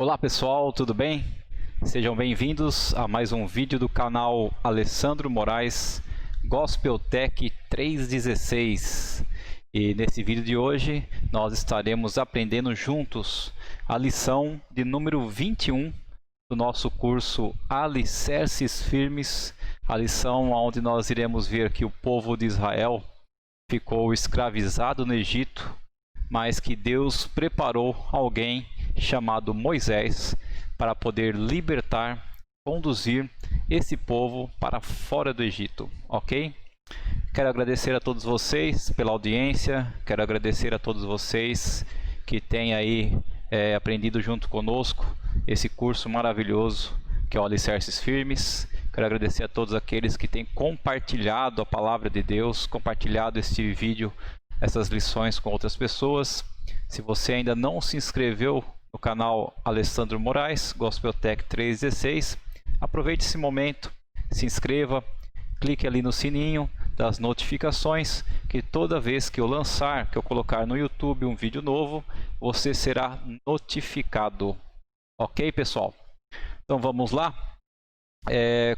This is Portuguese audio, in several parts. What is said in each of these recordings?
Olá pessoal, tudo bem? Sejam bem-vindos a mais um vídeo do canal Alessandro Moraes Gospel Tech 316. E nesse vídeo de hoje nós estaremos aprendendo juntos a lição de número 21 do nosso curso Alicerces Firmes, a lição onde nós iremos ver que o povo de Israel ficou escravizado no Egito, mas que Deus preparou alguém chamado Moisés para poder libertar, conduzir esse povo para fora do Egito, ok? Quero agradecer a todos vocês pela audiência, quero agradecer a todos vocês que têm aí aprendido junto conosco esse curso maravilhoso que é o Alicerces Firmes. Quero agradecer a todos aqueles que têm compartilhado a palavra de Deus, compartilhado este vídeo, essas lições com outras pessoas. Se você ainda não se inscreveu no canal Alessandro Moraes Gospel Tech 316, aproveite esse momento, se inscreva, clique ali no sininho das notificações, que toda vez que eu lançar, que eu colocar no YouTube um vídeo novo, você será notificado. Ok, pessoal? Então vamos lá.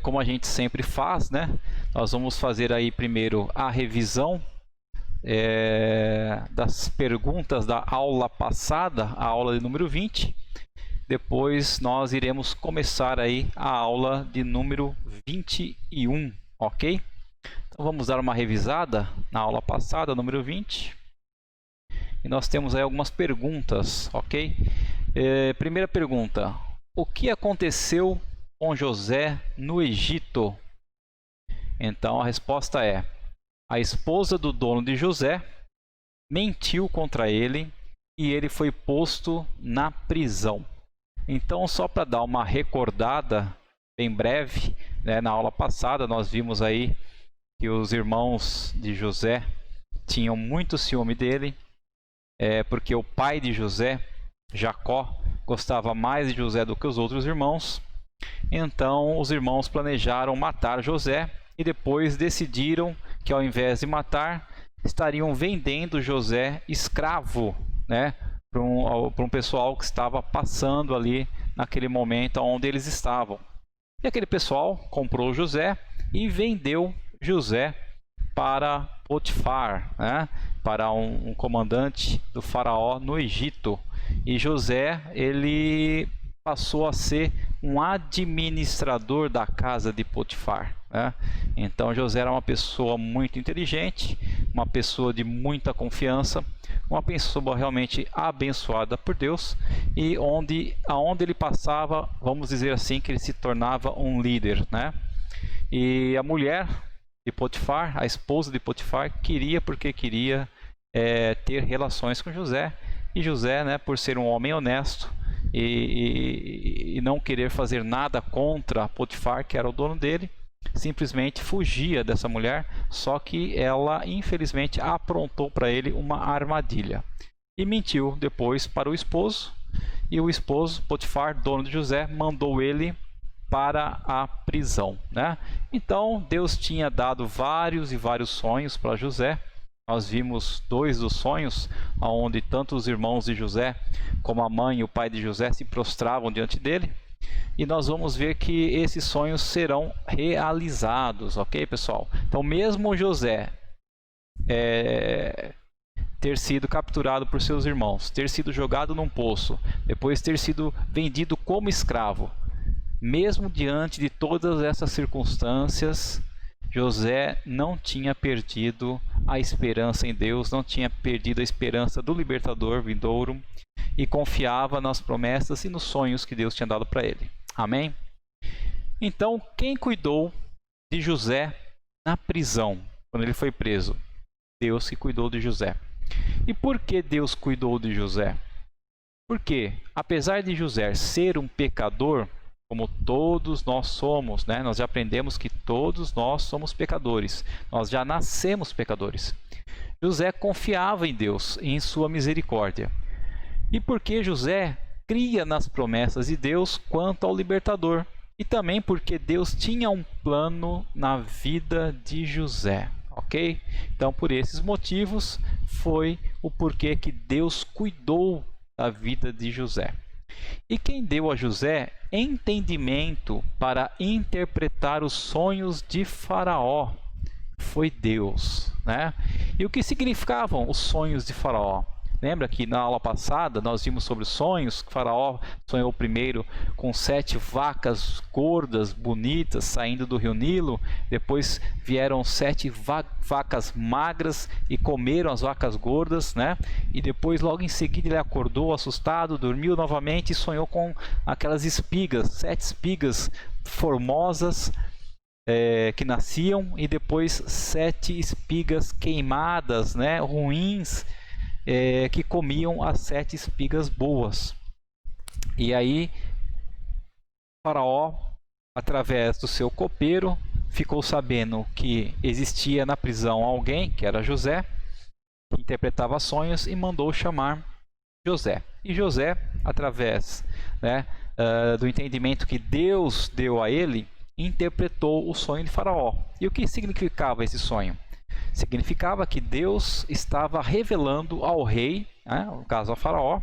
Como a gente sempre faz, né? Nós vamos fazer aí primeiro a revisão das perguntas da aula passada, a aula de número 20. Depois nós iremos começar aí a aula de número 21, ok? Então vamos dar uma revisada na aula passada, número 20. E nós temos aí algumas perguntas, ok? Primeira pergunta: o que aconteceu com José no Egito? Então a resposta é: a esposa do dono de José mentiu contra ele e ele foi posto na prisão. Então, só para dar uma recordada bem breve, né, na aula passada nós vimos aí que os irmãos de José tinham muito ciúme dele, porque o pai de José, Jacó, gostava mais de José do que os outros irmãos. Então os irmãos planejaram matar José e depois decidiram que, ao invés de matar, estariam vendendo José escravo, né, para um pessoal que estava passando ali naquele momento onde eles estavam. E aquele pessoal comprou José e vendeu José para Potifar, né, para um comandante do faraó no Egito. E José, ele passou a ser um administrador da casa de Potifar, né? Então José era uma pessoa muito inteligente, uma pessoa de muita confiança, uma pessoa realmente abençoada por Deus, e aonde ele passava, vamos dizer assim, que ele se tornava um líder, né? E a mulher de Potifar, a esposa de Potifar, queria ter relações com José. E José, né, por ser um homem honesto e não querer fazer nada contra Potifar, que era o dono dele, simplesmente fugia dessa mulher. Só que ela, infelizmente, aprontou para ele uma armadilha e mentiu depois para o esposo. E o esposo, Potifar, dono de José, mandou ele para a prisão, né? Então Deus tinha dado vários sonhos para José. Nós vimos dois dos sonhos, onde tanto os irmãos de José como a mãe e o pai de José se prostravam diante dele. E nós vamos ver que esses sonhos serão realizados, ok, pessoal? Então, mesmo José ter sido capturado por seus irmãos, ter sido jogado num poço, depois ter sido vendido como escravo, mesmo diante de todas essas circunstâncias, José não tinha perdido a esperança em Deus, não tinha perdido a esperança do libertador vindouro, e confiava nas promessas e nos sonhos que Deus tinha dado para ele. Amém? Então, quem cuidou de José na prisão, quando ele foi preso? Deus que cuidou de José. E por que Deus cuidou de José? Porque, apesar de José ser um pecador, como todos nós somos, né? Nós já aprendemos que todos nós somos pecadores. Nós já nascemos pecadores. José confiava em Deus e em sua misericórdia. E porque José cria nas promessas de Deus quanto ao libertador. E também porque Deus tinha um plano na vida de José. Ok? Então, por esses motivos, foi o porquê que Deus cuidou da vida de José. E quem deu a José entendimento para interpretar os sonhos de Faraó foi Deus, né? E o que significavam os sonhos de Faraó? Lembra que na aula passada nós vimos sobre os sonhos, que Faraó sonhou primeiro com 7 vacas gordas, bonitas, saindo do rio Nilo. Depois vieram 7 vacas magras e comeram as vacas gordas, né? E depois, logo em seguida, ele acordou assustado, dormiu novamente e sonhou com aquelas espigas, 7 espigas formosas que nasciam, e depois 7 espigas queimadas, né? Ruins, que comiam as 7 espigas boas. E aí Faraó, através do seu copeiro, ficou sabendo que existia na prisão alguém, que era José, que interpretava sonhos, e mandou chamar José. E José, através, né, do entendimento que Deus deu a ele, interpretou o sonho de Faraó. E o que significava esse sonho? Significava que Deus estava revelando ao rei, né, no caso ao Faraó,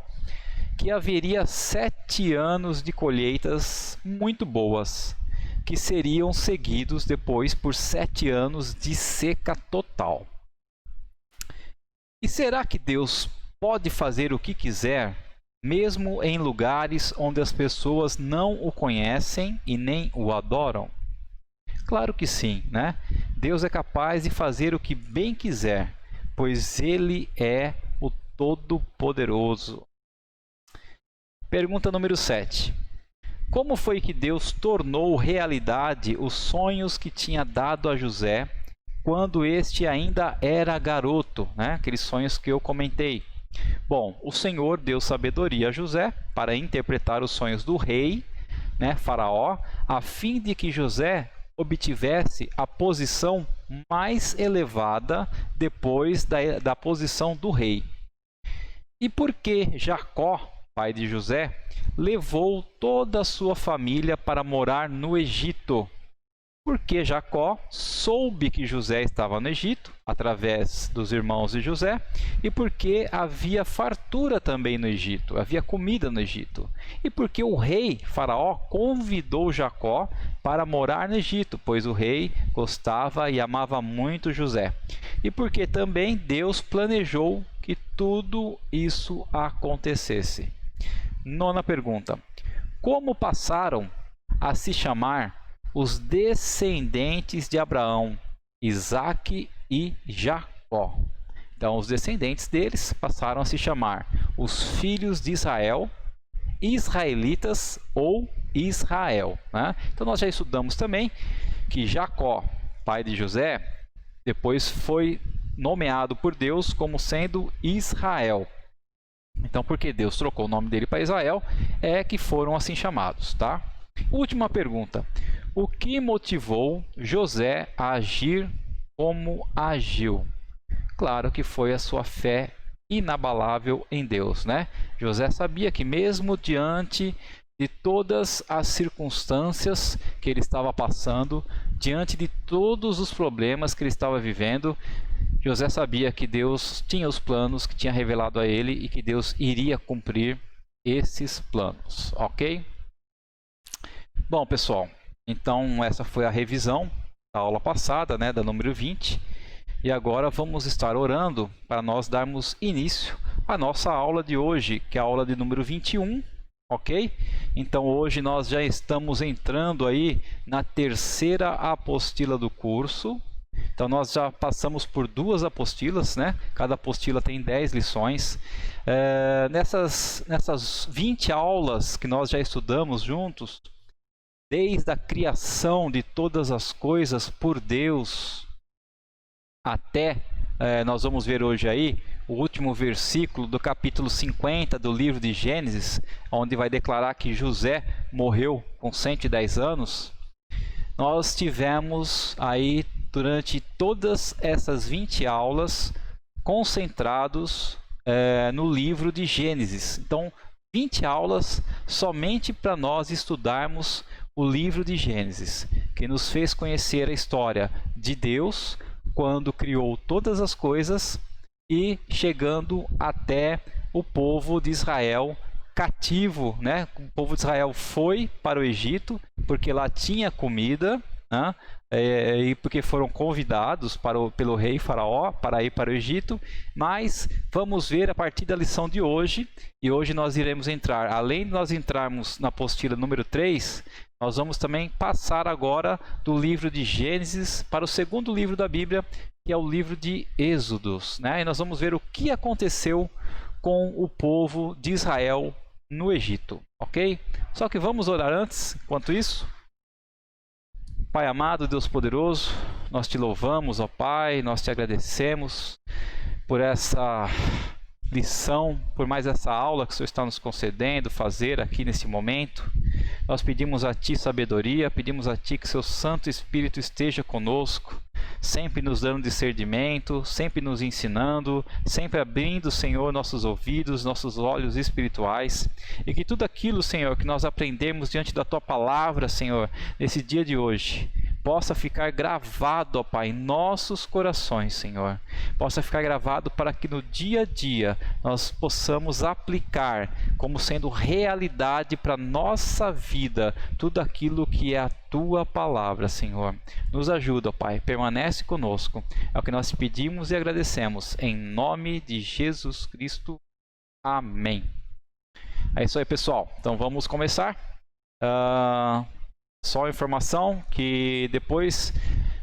que haveria 7 anos de colheitas muito boas, que seriam seguidos depois por 7 anos de seca total. E será que Deus pode fazer o que quiser, mesmo em lugares onde as pessoas não o conhecem e nem o adoram? Claro que sim, né? Deus é capaz de fazer o que bem quiser, pois Ele é o Todo-Poderoso. Pergunta número 7. Como foi que Deus tornou realidade os sonhos que tinha dado a José quando este ainda era garoto, né? Aqueles sonhos que eu comentei. Bom, o Senhor deu sabedoria a José para interpretar os sonhos do rei, né, Faraó, a fim de que José obtivesse a posição mais elevada depois da posição do rei. E por que Jacó, pai de José, levou toda a sua família para morar no Egito? Porque Jacó soube que José estava no Egito, através dos irmãos de José, e porque havia fartura também no Egito, havia comida no Egito. E porque o rei Faraó convidou Jacó para morar no Egito, pois o rei gostava e amava muito José. E porque também Deus planejou que tudo isso acontecesse. 9ª pergunta. Como passaram a se chamar os descendentes de Abraão, Isaque e Jacó? Então, os descendentes deles passaram a se chamar os filhos de Israel, israelitas ou Israel, né? Então, nós já estudamos também que Jacó, pai de José, depois foi nomeado por Deus como sendo Israel. Então, porque Deus trocou o nome dele para Israel, é que foram assim chamados, tá? Última pergunta. O que motivou José a agir como agiu? Claro que foi a sua fé inabalável em Deus, né? José sabia que mesmo diante de todas as circunstâncias que ele estava passando, diante de todos os problemas que ele estava vivendo, José sabia que Deus tinha os planos que tinha revelado a ele e que Deus iria cumprir esses planos, ok? Bom, pessoal, então essa foi a revisão da aula passada, né, da número 20. E agora vamos estar orando para nós darmos início à nossa aula de hoje, que é a aula de número 21, ok? Então hoje nós já estamos entrando aí na 3ª apostila do curso. Então nós já passamos por 2 apostilas, né? Cada apostila tem 10 lições. Nessas 20 aulas que nós já estudamos juntos, desde a criação de todas as coisas por Deus, até, nós vamos ver hoje aí, o último versículo do capítulo 50 do livro de Gênesis, onde vai declarar que José morreu com 110 anos. Nós tivemos aí, durante todas essas 20 aulas, concentrados no livro de Gênesis. Então, 20 aulas somente para nós estudarmos o livro de Gênesis, que nos fez conhecer a história de Deus quando criou todas as coisas e chegando até o povo de Israel cativo, né? O povo de Israel foi para o Egito porque lá tinha comida, né? E porque foram convidados pelo rei Faraó para ir para o Egito. Mas vamos ver a partir da lição de hoje, e hoje nós iremos entrar, além de nós entrarmos na apostila número 3, nós vamos também passar agora do livro de Gênesis para o segundo livro da Bíblia, que é o livro de Êxodos, né? E nós vamos ver o que aconteceu com o povo de Israel no Egito, ok? Só que vamos orar antes, enquanto isso. Pai amado, Deus poderoso, nós te louvamos, ó Pai, nós te agradecemos por essa lição, por mais essa aula que o Senhor está nos concedendo fazer aqui nesse momento. Nós pedimos a Ti sabedoria, pedimos a Ti que Seu Santo Espírito esteja conosco, sempre nos dando discernimento, sempre nos ensinando, sempre abrindo, Senhor, nossos ouvidos, nossos olhos espirituais, e que tudo aquilo, Senhor, que nós aprendemos diante da Tua Palavra, Senhor, nesse dia de hoje, possa ficar gravado, ó Pai, em nossos corações, Senhor. Possa ficar gravado para que no dia a dia nós possamos aplicar como sendo realidade para a nossa vida tudo aquilo que é a Tua Palavra, Senhor. Nos ajuda, ó Pai, permanece conosco. É o que nós pedimos e agradecemos. Em nome de Jesus Cristo. Amém. É isso aí, pessoal. Então vamos começar. Só a informação que depois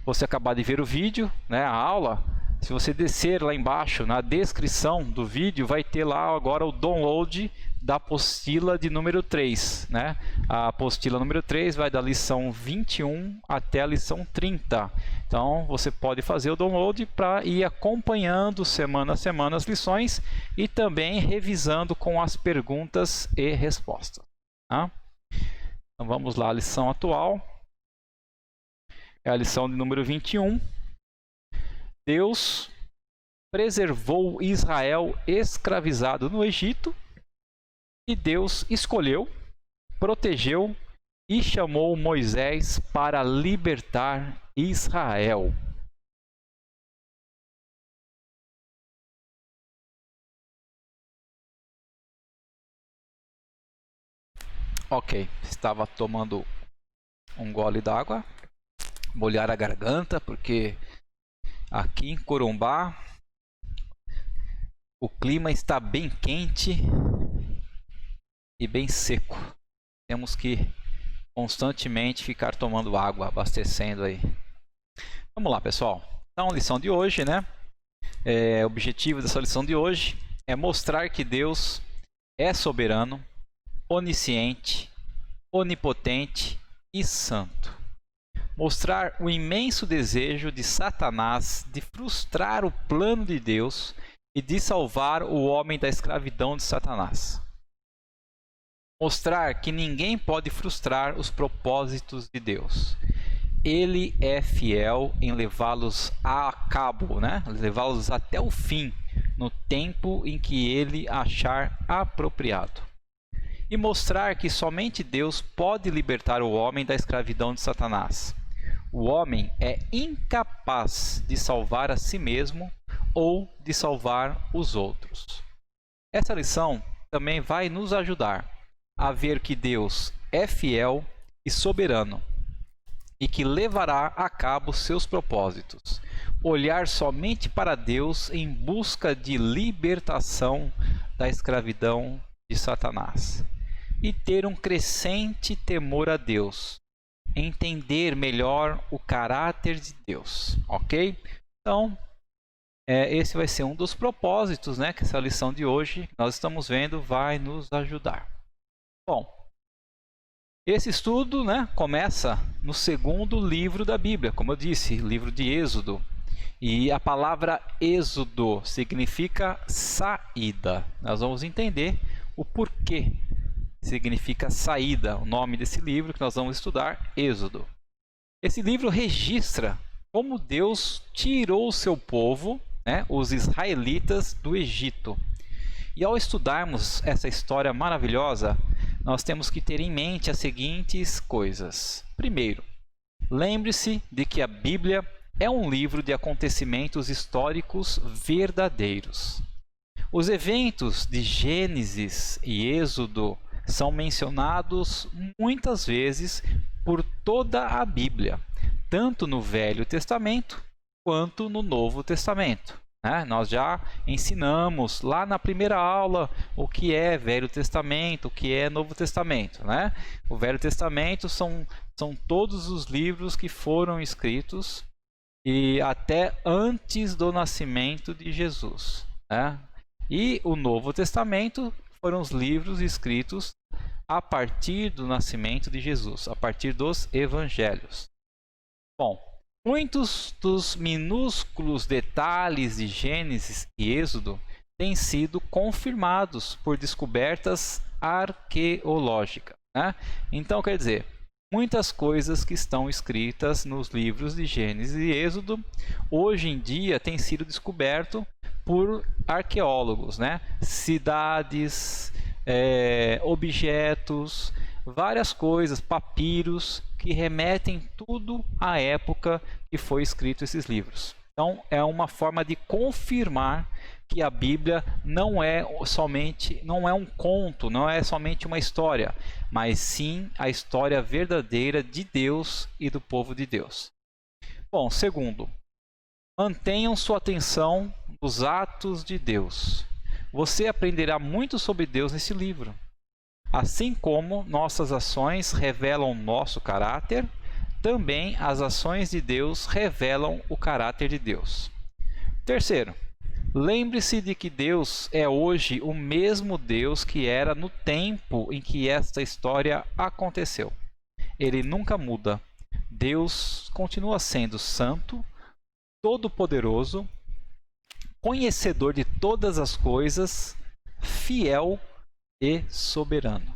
você acabar de ver o vídeo, né, a aula, se você descer lá embaixo na descrição do vídeo, vai ter lá agora o download da apostila de número 3, né? A apostila número 3 vai da lição 21 até a lição 30. Então você pode fazer o download para ir acompanhando semana a semana as lições e também revisando com as perguntas e respostas, tá? Então vamos lá, a lição atual é a lição de número 21. Deus preservou Israel escravizado no Egito, e Deus escolheu, protegeu e chamou Moisés para libertar Israel. Ok, estava tomando um gole d'água, molhar a garganta, porque aqui em Corumbá o clima está bem quente e bem seco. Temos que constantemente ficar tomando água, abastecendo aí. Vamos lá, pessoal. Então, a lição de hoje, né? O objetivo dessa lição de hoje é mostrar que Deus é soberano, onisciente, onipotente e santo. Mostrar o imenso desejo de Satanás de frustrar o plano de Deus e de salvar o homem da escravidão de Satanás. Mostrar que ninguém pode frustrar os propósitos de Deus. Ele é fiel em levá-los a cabo, né? Levá-los até o fim, no tempo em que ele achar apropriado. E mostrar que somente Deus pode libertar o homem da escravidão de Satanás. O homem é incapaz de salvar a si mesmo ou de salvar os outros. Essa lição também vai nos ajudar a ver que Deus é fiel e soberano e que levará a cabo seus propósitos. Olhar somente para Deus em busca de libertação da escravidão de Satanás. E ter um crescente temor a Deus. Entender melhor o caráter de Deus, ok? Então, esse vai ser um dos propósitos, né, que essa lição de hoje, que nós estamos vendo, vai nos ajudar. Bom, esse estudo, né, começa no segundo livro da Bíblia, como eu disse, livro de Êxodo. E a palavra Êxodo significa saída. Nós vamos entender o porquê significa saída, o nome desse livro que nós vamos estudar, Êxodo. Esse livro registra como Deus tirou o seu povo, né, os israelitas, do Egito. E ao estudarmos essa história maravilhosa, nós temos que ter em mente as seguintes coisas. Primeiro, lembre-se de que a Bíblia é um livro de acontecimentos históricos verdadeiros. Os eventos de Gênesis e Êxodo são mencionados muitas vezes por toda a Bíblia, tanto no Velho Testamento quanto no Novo Testamento. Nós já ensinamos lá na primeira aula o que é Velho Testamento, o que é Novo Testamento. O Velho Testamento são todos os livros que foram escritos e até antes do nascimento de Jesus. E o Novo Testamento foram os livros escritos a partir do nascimento de Jesus, a partir dos evangelhos. Bom, muitos dos minúsculos detalhes de Gênesis e Êxodo têm sido confirmados por descobertas arqueológicas. Então, quer dizer, muitas coisas que estão escritas nos livros de Gênesis e Êxodo, hoje em dia têm sido descoberto por arqueólogos, cidades, objetos, várias coisas, papiros, que remetem tudo à época que foi escrito esses livros. Então, é uma forma de confirmar que a Bíblia não é um conto, não é somente uma história, mas sim a história verdadeira de Deus e do povo de Deus. Bom, segundo, mantenham sua atenção nos atos de Deus. Você aprenderá muito sobre Deus nesse livro. Assim como nossas ações revelam nosso caráter, também as ações de Deus revelam o caráter de Deus. Terceiro, lembre-se de que Deus é hoje o mesmo Deus que era no tempo em que esta história aconteceu. Ele nunca muda. Deus continua sendo santo, todo-poderoso, conhecedor de todas as coisas, fiel e soberano.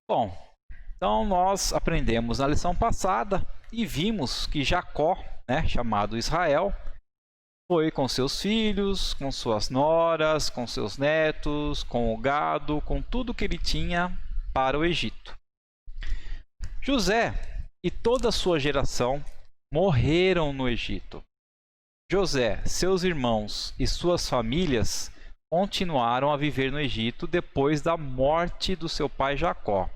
Bom, então nós aprendemos na lição passada e vimos que Jacó, chamado Israel, foi com seus filhos, com suas noras, com seus netos, com o gado, com tudo que ele tinha para o Egito. José e toda a sua geração morreram no Egito. José, seus irmãos e suas famílias continuaram a viver no Egito depois da morte do seu pai Jacó.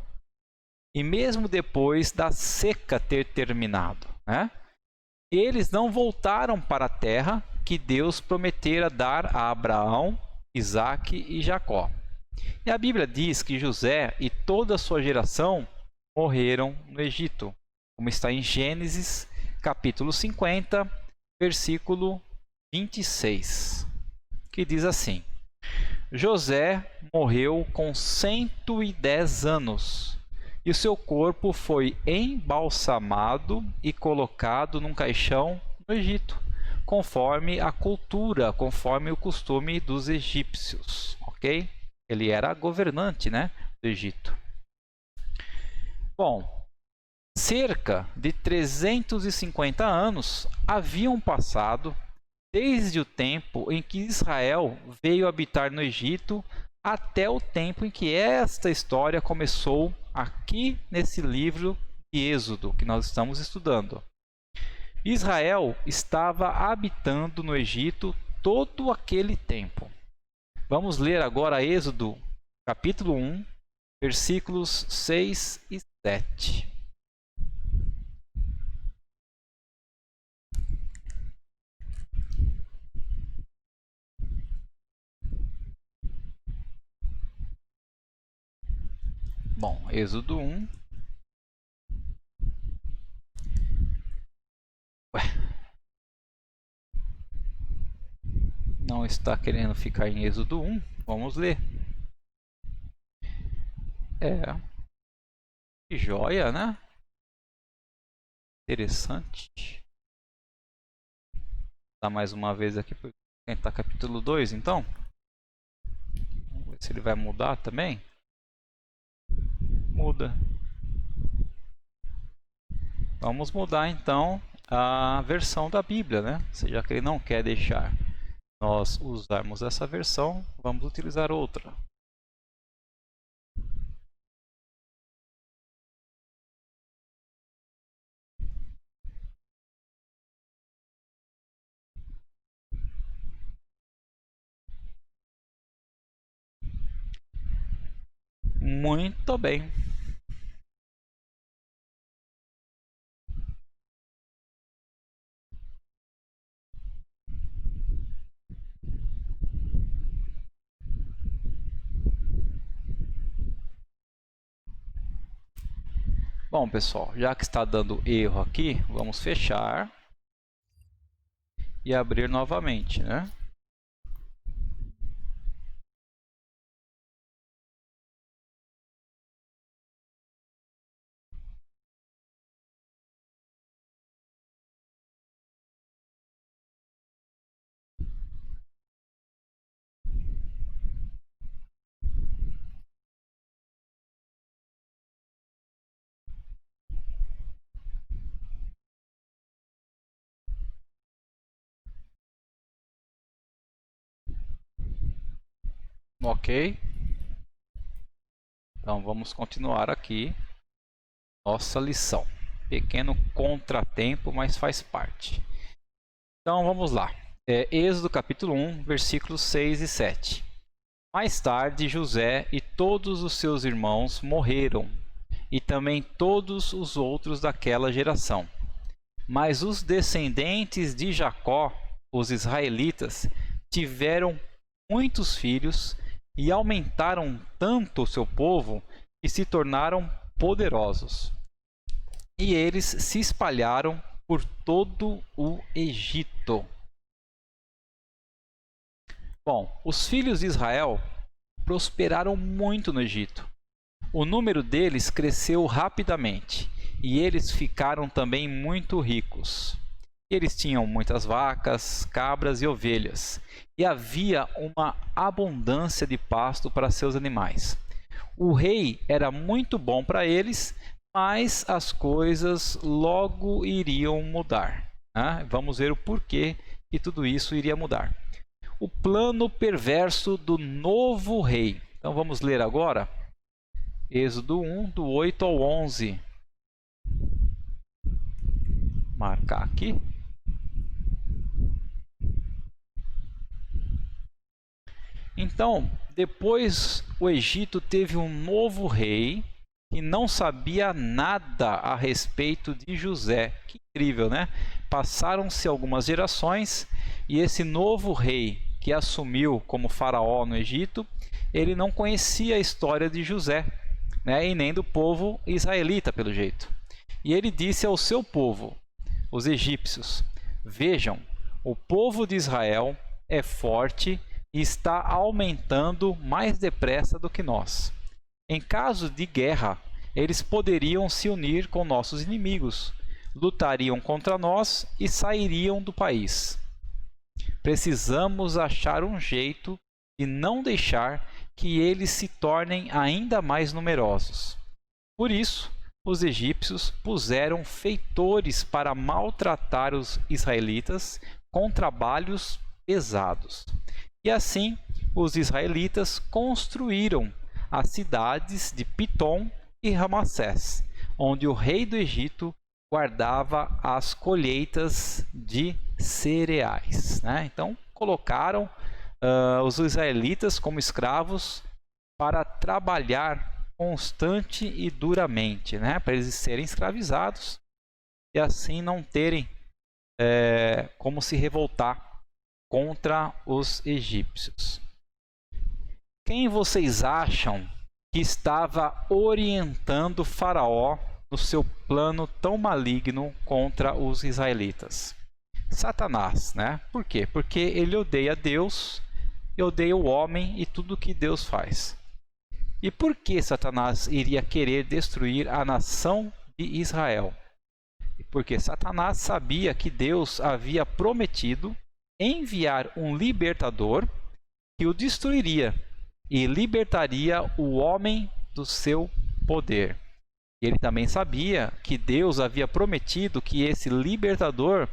E mesmo depois da seca ter terminado, eles não voltaram para a terra que Deus prometera dar a Abraão, Isaque e Jacó. E a Bíblia diz que José e toda a sua geração morreram no Egito, como está em Gênesis, capítulo 50, versículo 26, que diz assim: José morreu com 110 anos, e o seu corpo foi embalsamado e colocado num caixão no Egito, conforme a cultura, conforme o costume dos egípcios, ok? Ele era governante, do Egito. Bom, cerca de 350 anos haviam passado desde o tempo em que Israel veio habitar no Egito até o tempo em que esta história começou aqui nesse livro de Êxodo que nós estamos estudando. Israel estava habitando no Egito todo aquele tempo. Vamos ler agora Êxodo, capítulo 1, versículos 6 e 7. Bom, Êxodo 1. Não está querendo ficar em Êxodo 1. Vamos ler. Que joia, né? Interessante. Tá mais uma vez aqui para tentar capítulo 2, então. Vamos ver se ele vai mudar também. Muda. Vamos mudar então a versão da Bíblia, Já que ele não quer deixar nós usarmos essa versão, vamos utilizar outra. Muito bem. Bom, pessoal, já que está dando erro aqui, vamos fechar e abrir novamente, né? Ok. Então vamos continuar aqui nossa lição. Pequeno contratempo, mas faz parte. Então vamos lá. Êxodo capítulo 1, versículos 6 e 7. Mais tarde, José e todos os seus irmãos morreram, e também todos os outros daquela geração. Mas os descendentes de Jacó, os israelitas, tiveram muitos filhos e aumentaram tanto o seu povo que se tornaram poderosos. E eles se espalharam por todo o Egito. Bom, os filhos de Israel prosperaram muito no Egito. O número deles cresceu rapidamente e eles ficaram também muito ricos. Eles tinham muitas vacas, cabras e ovelhas, e havia uma abundância de pasto para seus animais. O rei era muito bom para eles, mas as coisas logo iriam mudar, né? Vamos ver o porquê que tudo isso iria mudar. O plano perverso do novo rei. Então vamos ler agora Êxodo 1, do 8 ao 11. Marcar aqui. Então, depois o Egito teve um novo rei que não sabia nada a respeito de José. Que incrível, né? Passaram-se algumas gerações e esse novo rei que assumiu como faraó no Egito, ele não conhecia a história de José, né? E nem do povo israelita, pelo jeito. E ele disse ao seu povo, os egípcios: vejam, o povo de Israel é forte e está aumentando mais depressa do que nós. Em caso de guerra, eles poderiam se unir com nossos inimigos, lutariam contra nós e sairiam do país. Precisamos achar um jeito de não deixar que eles se tornem ainda mais numerosos. Por isso, os egípcios puseram feitores para maltratar os israelitas com trabalhos pesados. E assim, os israelitas construíram as cidades de Pitom e Ramassés, onde o rei do Egito guardava as colheitas de cereais, né? Então, colocaram os israelitas como escravos para trabalhar constante e duramente, né? Para eles serem escravizados e assim não terem como se revoltar contra os egípcios. Quem vocês acham que estava orientando Faraó no seu plano tão maligno contra os israelitas? Satanás, né? Por quê? Porque ele odeia Deus, odeia o homem e tudo que Deus faz. E por que Satanás iria querer destruir a nação de Israel? Porque Satanás sabia que Deus havia prometido enviar um libertador que o destruiria e libertaria o homem do seu poder. Ele também sabia que Deus havia prometido que esse libertador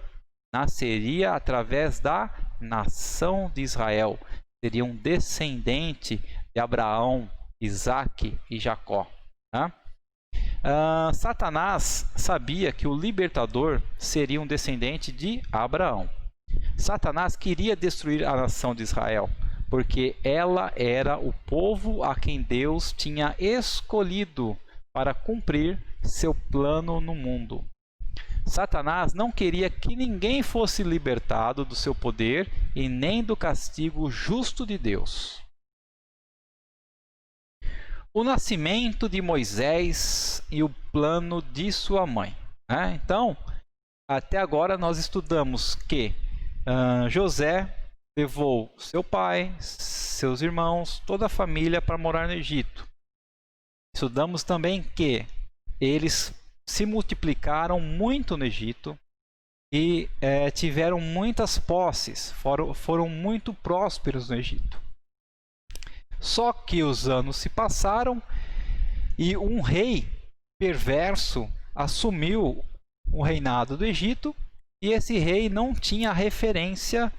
nasceria através da nação de Israel. Seria um descendente de Abraão, Isaque e Jacó, né? Satanás sabia que o libertador seria um descendente de Abraão. Satanás queria destruir a nação de Israel, porque ela era o povo a quem Deus tinha escolhido para cumprir seu plano no mundo. Satanás não queria que ninguém fosse libertado do seu poder e nem do castigo justo de Deus. O nascimento de Moisés e o plano de sua mãe. Então, até agora nós estudamos que José levou seu pai, seus irmãos, toda a família para morar no Egito. Estudamos também que eles se multiplicaram muito no Egito e tiveram muitas posses, foram muito prósperos no Egito. Só que os anos se passaram e um rei perverso assumiu o reinado do Egito, e esse rei não tinha referência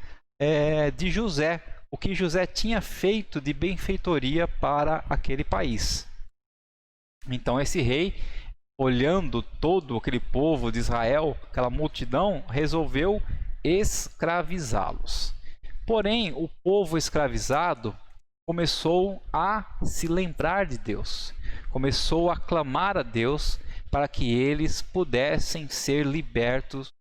de José, o que José tinha feito de benfeitoria para aquele país. Então esse rei, olhando todo aquele povo de Israel, aquela multidão, resolveu escravizá-los. Porém, o povo escravizado começou a se lembrar de Deus, começou a clamar a Deus para que eles pudessem ser libertos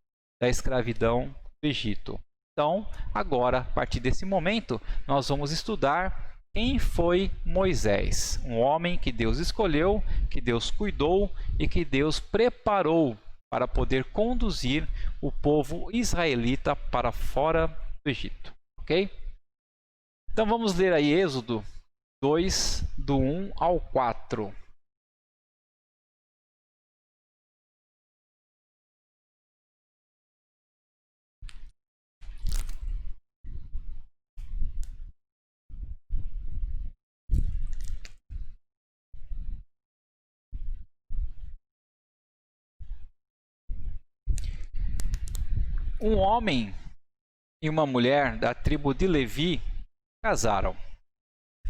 da escravidão do Egito. Então, agora, a partir desse momento, nós vamos estudar quem foi Moisés, um homem que Deus escolheu, que Deus cuidou e que Deus preparou para poder conduzir o povo israelita para fora do Egito. Ok? Então vamos ler aí Êxodo 2, do 1 ao 4. Um homem e uma mulher da tribo de Levi casaram.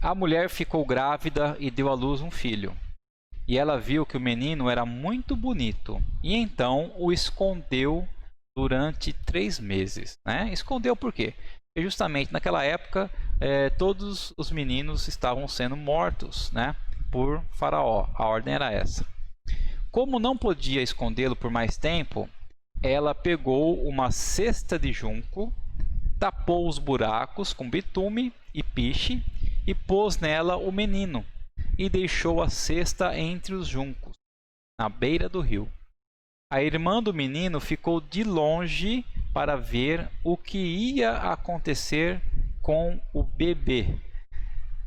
A mulher ficou grávida e deu à luz um filho. E ela viu que o menino era muito bonito, e então o escondeu durante 3 meses. Escondeu por quê? Porque justamente naquela época todos os meninos estavam sendo mortos por Faraó. A ordem era essa. Como não podia escondê-lo por mais tempo, ela pegou uma cesta de junco, tapou os buracos com bitume e piche e pôs nela o menino e deixou a cesta entre os juncos, na beira do rio. A irmã do menino ficou de longe para ver o que ia acontecer com o bebê.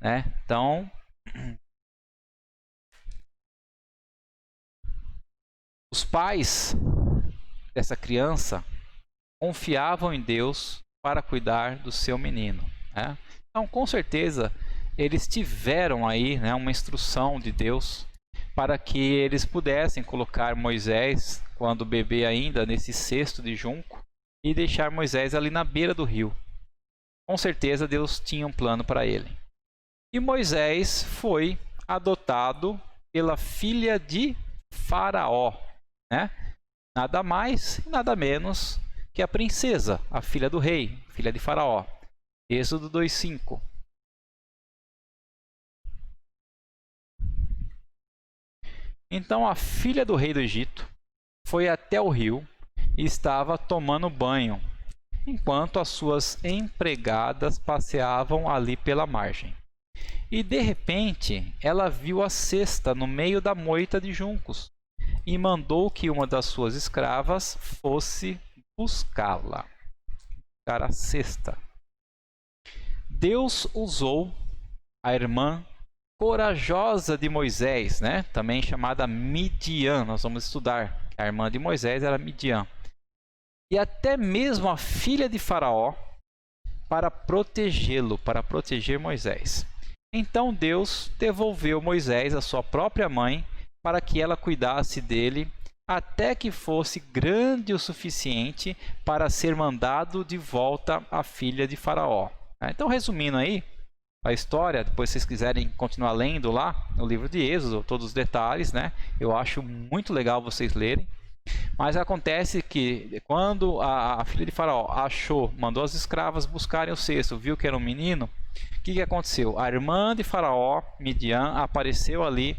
Então, os pais dessa criança confiavam em Deus para cuidar do seu menino. Então, com certeza, eles tiveram aí uma instrução de Deus para que eles pudessem colocar Moisés, quando bebê ainda, nesse cesto de junco e deixar Moisés ali na beira do rio. Com certeza Deus tinha um plano para ele. E Moisés foi adotado pela filha de Faraó, nada mais e nada menos que a princesa, a filha do rei, filha de Faraó. Êxodo 2:5. Então a filha do rei do Egito foi até o rio e estava tomando banho, enquanto as suas empregadas passeavam ali pela margem. E de repente ela viu a cesta no meio da moita de juncos e mandou que uma das suas escravas fosse buscá-la. Buscar a cesta. Deus usou a irmã corajosa de Moisés, também chamada Midian. Nós vamos estudar que a irmã de Moisés era Midian. E até mesmo a filha de Faraó para protegê-lo, para proteger Moisés. Então Deus devolveu Moisés à sua própria mãe para que ela cuidasse dele até que fosse grande o suficiente para ser mandado de volta à filha de Faraó. Então, resumindo aí a história, depois se vocês quiserem continuar lendo lá no livro de Êxodo, todos os detalhes, eu acho muito legal vocês lerem. Mas acontece que quando a filha de Faraó mandou as escravas buscarem o cesto, viu que era um menino, O que aconteceu? A irmã de Faraó, Midian, apareceu ali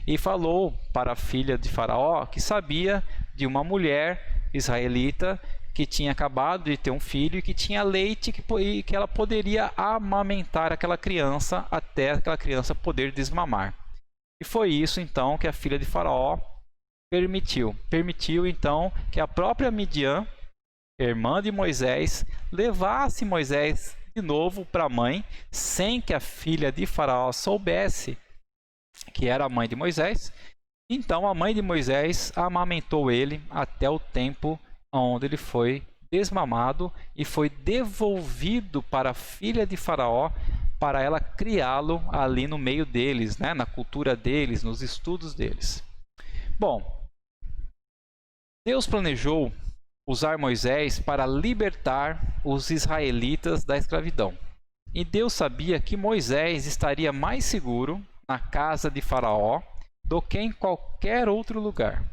e falou para a filha de Faraó que sabia de uma mulher israelita que tinha acabado de ter um filho e que tinha leite e que ela poderia amamentar aquela criança até aquela criança poder desmamar. E foi isso então que a filha de Faraó permitiu. Permitiu então que a própria Midian, irmã de Moisés, levasse Moisés de novo para a mãe, sem que a filha de Faraó soubesse que era a mãe de Moisés. Então a mãe de Moisés amamentou ele até o tempo onde ele foi desmamado e foi devolvido para a filha de Faraó para ela criá-lo ali no meio deles, né? Na cultura deles, nos estudos deles. Bom, Deus planejou usar Moisés para libertar os israelitas da escravidão. E Deus sabia que Moisés estaria mais seguro na casa de Faraó do que em qualquer outro lugar.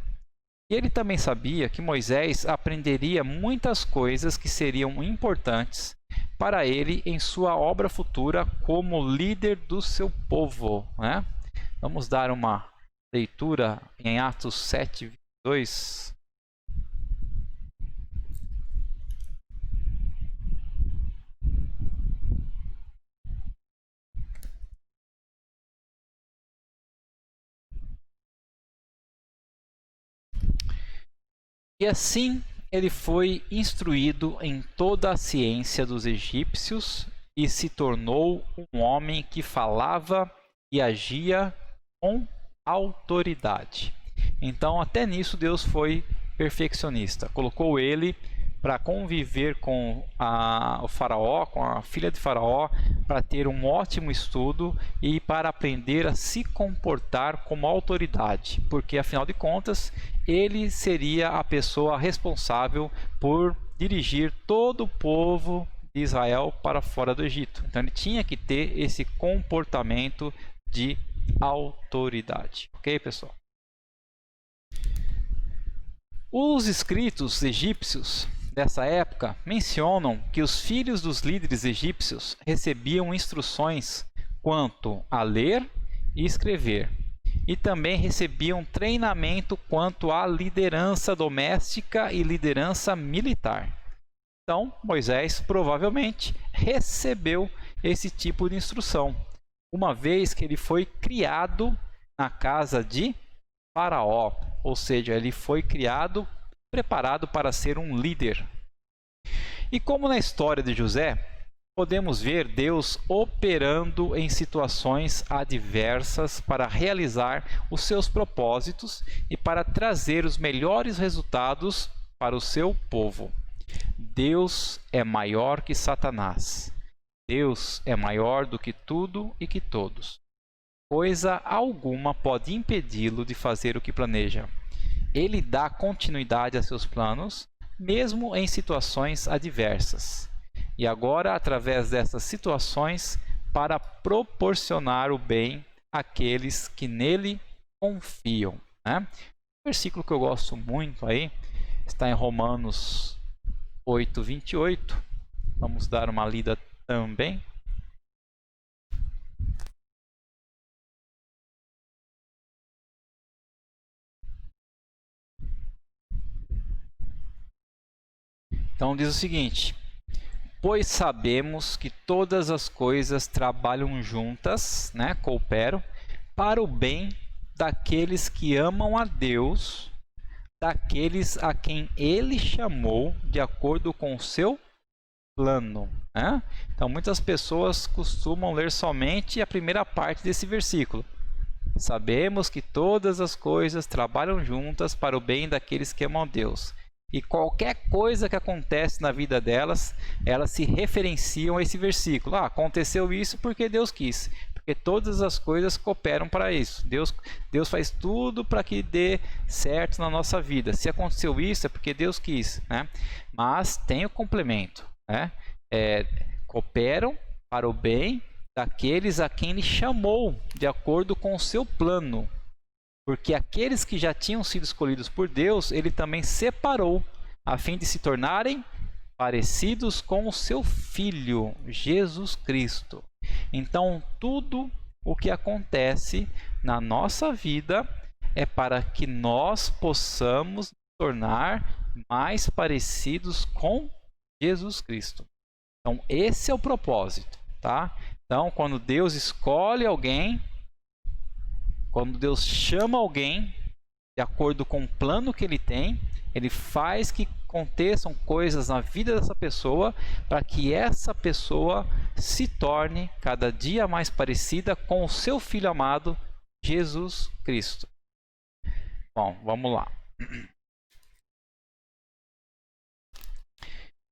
E ele também sabia que Moisés aprenderia muitas coisas que seriam importantes para ele em sua obra futura como líder do seu povo, né? Vamos dar uma leitura em Atos 7:22. E assim ele foi instruído em toda a ciência dos egípcios e se tornou um homem que falava e agia com autoridade. Então, até nisso, Deus foi perfeccionista. Colocou ele para conviver com o faraó, com a filha de Faraó, para ter um ótimo estudo e para aprender a se comportar como autoridade, porque afinal de contas ele seria a pessoa responsável por dirigir todo o povo de Israel para fora do Egito. Então ele tinha que ter esse comportamento de autoridade. Ok, pessoal? Os escritos egípcios dessa época mencionam que os filhos dos líderes egípcios recebiam instruções quanto a ler e escrever, e também recebiam treinamento quanto à liderança doméstica e liderança militar. Então, Moisés provavelmente recebeu esse tipo de instrução, uma vez que ele foi criado na casa de Faraó, ou seja, ele foi criado, preparado para ser um líder. E como na história de José, podemos ver Deus operando em situações adversas para realizar os seus propósitos e para trazer os melhores resultados para o seu povo. Deus é maior que Satanás. Deus é maior do que tudo e que todos. Coisa alguma pode impedi-lo de fazer o que planeja. Ele dá continuidade a seus planos, mesmo em situações adversas. E agora, através dessas situações, para proporcionar o bem àqueles que nele confiam, né? Um versículo que eu gosto muito aí está em Romanos 8:28. Vamos dar uma lida também. Então diz o seguinte: pois sabemos que todas as coisas trabalham juntas, né, cooperam, para o bem daqueles que amam a Deus, daqueles a quem Ele chamou de acordo com o seu plano, né? Então muitas pessoas costumam ler somente a primeira parte desse versículo. Sabemos que todas as coisas trabalham juntas para o bem daqueles que amam a Deus. E qualquer coisa que acontece na vida delas, elas se referenciam a esse versículo. Aconteceu isso porque Deus quis. Porque todas as coisas cooperam para isso. Deus faz tudo para que dê certo na nossa vida. Se aconteceu isso, é porque Deus quis, né? Mas tem o complemento, né? Cooperam para o bem daqueles a quem Ele chamou, de acordo com o seu plano. Porque aqueles que já tinham sido escolhidos por Deus, Ele também separou, a fim de se tornarem parecidos com o seu Filho, Jesus Cristo. Então, tudo o que acontece na nossa vida é para que nós possamos nos tornar mais parecidos com Jesus Cristo. Então, esse é o propósito, tá? Então, quando Deus escolhe alguém, quando Deus chama alguém, de acordo com o plano que Ele tem, Ele faz que aconteçam coisas na vida dessa pessoa para que essa pessoa se torne cada dia mais parecida com o seu Filho amado, Jesus Cristo. Bom, vamos lá.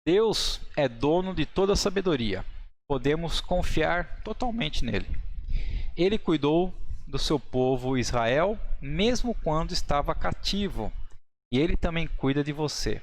Deus é dono de toda a sabedoria. Podemos confiar totalmente nele. Ele cuidou do seu povo Israel, mesmo quando estava cativo. E ele também cuida de você.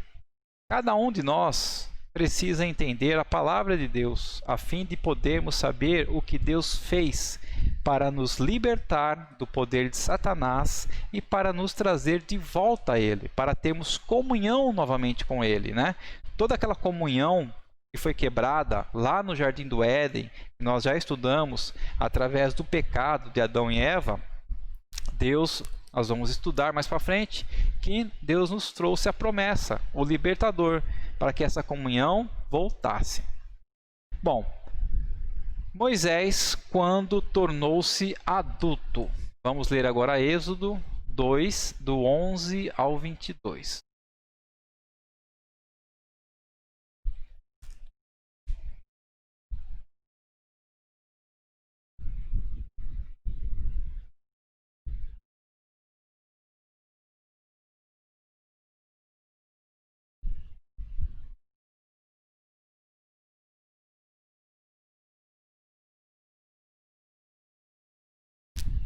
Cada um de nós precisa entender a palavra de Deus, a fim de podermos saber o que Deus fez para nos libertar do poder de Satanás e para nos trazer de volta a Ele, para termos comunhão novamente com Ele, né? Toda aquela comunhão que foi quebrada lá no Jardim do Éden, que nós já estudamos através do pecado de Adão e Eva, nós vamos estudar mais para frente, que Deus nos trouxe a promessa, o libertador, para que essa comunhão voltasse. Bom, Moisés, quando tornou-se adulto. Vamos ler agora Êxodo 2, do 11 ao 22.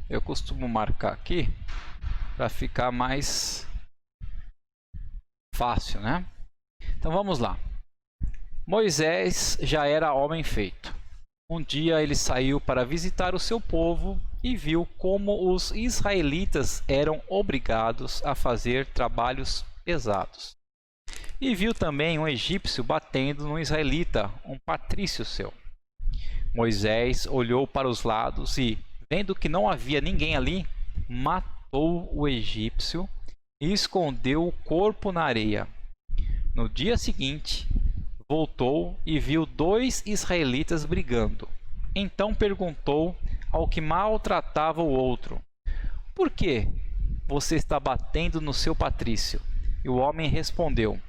Eu costumo marcar aqui para ficar mais fácil, né? Então vamos lá. Moisés já era homem feito. Um dia ele saiu para visitar o seu povo e viu como os israelitas eram obrigados a fazer trabalhos pesados. E viu também um egípcio batendo no israelita, um patrício seu. Moisés olhou para os lados e, vendo que não havia ninguém ali, matou o egípcio e escondeu o corpo na areia. No dia seguinte, voltou e viu 2 israelitas brigando. Então perguntou ao que maltratava o outro: "Por que você está batendo no seu patrício?" E o homem respondeu: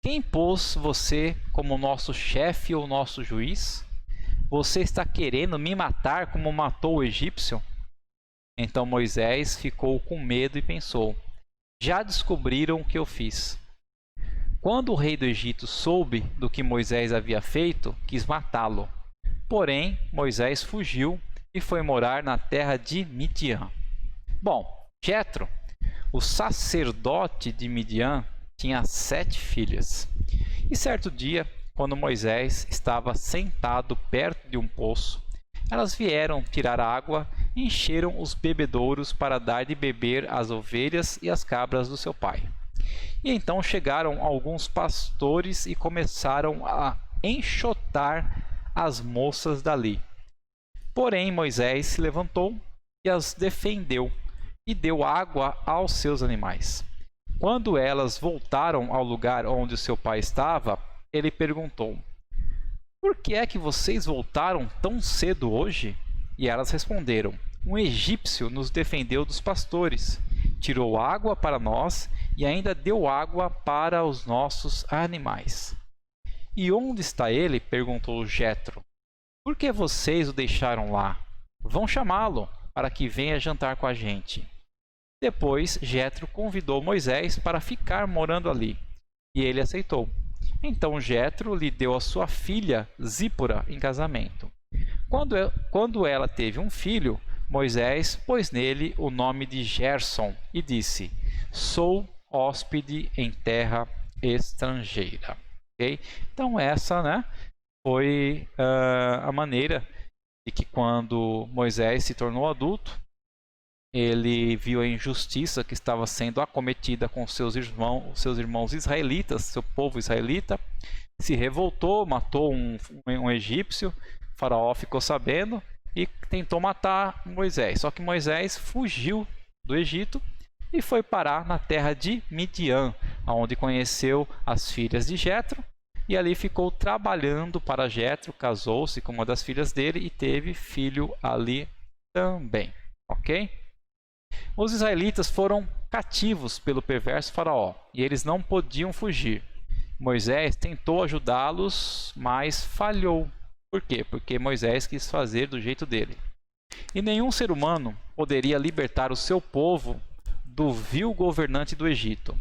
"Quem pôs você como nosso chefe ou nosso juiz? Você está querendo me matar como matou o egípcio?" Então Moisés ficou com medo e pensou: "Já descobriram o que eu fiz." Quando o rei do Egito soube do que Moisés havia feito, quis matá-lo. Porém, Moisés fugiu e foi morar na terra de Midian. Bom, Jetro, o sacerdote de Midian, tinha 7 filhas. E certo dia, quando Moisés estava sentado perto de um poço, elas vieram tirar água e encheram os bebedouros para dar de beber às ovelhas e às cabras do seu pai. E então chegaram alguns pastores e começaram a enxotar as moças dali. Porém, Moisés se levantou e as defendeu e deu água aos seus animais. Quando elas voltaram ao lugar onde o seu pai estava, ele perguntou: "Por que é que vocês voltaram tão cedo hoje?" E elas responderam: "Um egípcio nos defendeu dos pastores, tirou água para nós e ainda deu água para os nossos animais." "E onde está ele?" perguntou Jetro. "Por que vocês o deixaram lá? Vão chamá-lo para que venha jantar com a gente." Depois Jetro convidou Moisés para ficar morando ali, e ele aceitou. Então Jetro lhe deu a sua filha Zípora em casamento. Quando ela teve um filho, Moisés pôs nele o nome de Gerson e disse: "Sou hóspede em terra estrangeira." Okay? Então essa, né, foi a maneira de que, quando Moisés se tornou adulto, ele viu a injustiça que estava sendo acometida com seus irmãos israelitas, seu povo israelita, se revoltou, matou um egípcio, Faraó ficou sabendo e tentou matar Moisés. Só que Moisés fugiu do Egito e foi parar na terra de Midian, onde conheceu as filhas de Jetro, e ali ficou trabalhando para Jetro, casou-se com uma das filhas dele e teve filho ali também, ok? Os israelitas foram cativos pelo perverso Faraó e eles não podiam fugir. Moisés tentou ajudá-los, mas falhou. Por quê? Porque Moisés quis fazer do jeito dele. E nenhum ser humano poderia libertar o seu povo do vil governante do Egito.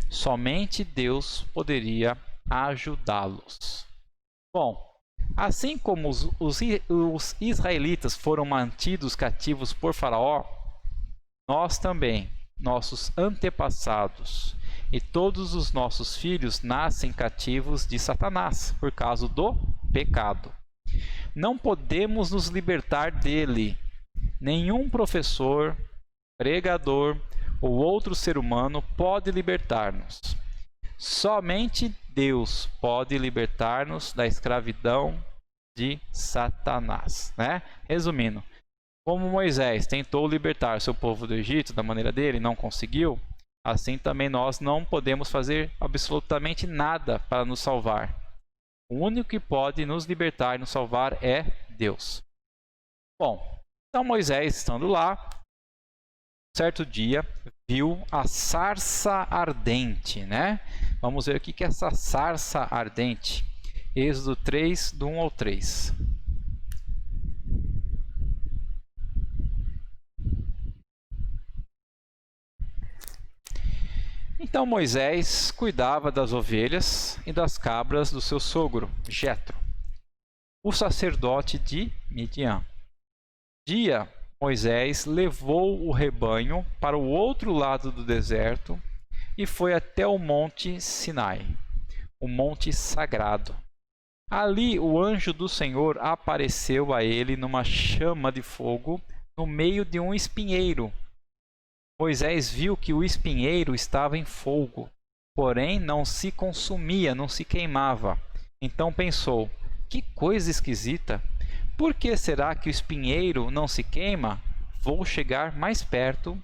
Somente Deus poderia ajudá-los. Bom, assim como os israelitas foram mantidos cativos por Faraó, nós também, nossos antepassados e todos os nossos filhos nascem cativos de Satanás por causa do pecado. Não podemos nos libertar dele. Nenhum professor, pregador ou outro ser humano pode libertar-nos. Somente Deus pode libertar-nos da escravidão de Satanás, né? Resumindo, como Moisés tentou libertar seu povo do Egito da maneira dele e não conseguiu, assim também nós não podemos fazer absolutamente nada para nos salvar. O único que pode nos libertar e nos salvar é Deus. Bom, então Moisés, estando lá, certo dia, viu a sarça ardente, né? Vamos ver o que é essa sarça ardente. Êxodo 3, do 1 ao 3. Então Moisés cuidava das ovelhas e das cabras do seu sogro, Jetro, o sacerdote de Midian. Dia, Moisés levou o rebanho para o outro lado do deserto e foi até o monte Sinai, o monte sagrado. Ali o anjo do Senhor apareceu a ele numa chama de fogo no meio de um espinheiro. Moisés viu que o espinheiro estava em fogo, porém não se consumia, não se queimava. Então pensou: que coisa esquisita! Por que será que o espinheiro não se queima? Vou chegar mais perto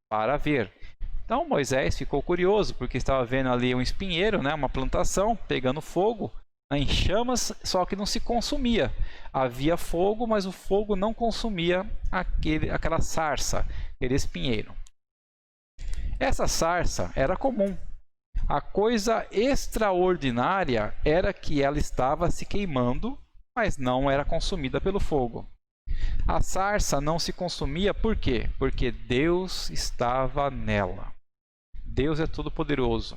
para ver. Então Moisés ficou curioso, porque estava vendo ali um espinheiro, né, uma plantação, pegando fogo, em chamas, só que não se consumia. Havia fogo, mas o fogo não consumia aquela sarça, aquele espinheiro. Essa sarça era comum. A coisa extraordinária era que ela estava se queimando, mas não era consumida pelo fogo. A sarça não se consumia por quê? Porque Deus estava nela. Deus é todo-poderoso.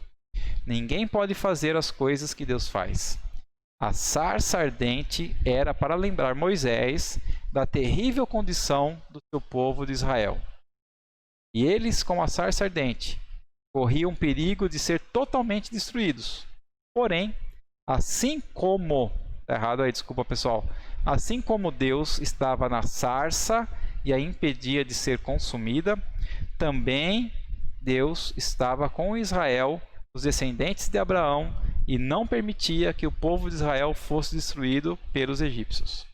Ninguém pode fazer as coisas que Deus faz. A sarça ardente era para lembrar Moisés da terrível condição do seu povo de Israel. E eles, como a sarça ardente, corriam perigo de ser totalmente destruídos. Porém, assim como... Está errado aí, desculpa pessoal. Assim como Deus estava na sarça e a impedia de ser consumida, também Deus estava com Israel, os descendentes de Abraão, e não permitia que o povo de Israel fosse destruído pelos egípcios.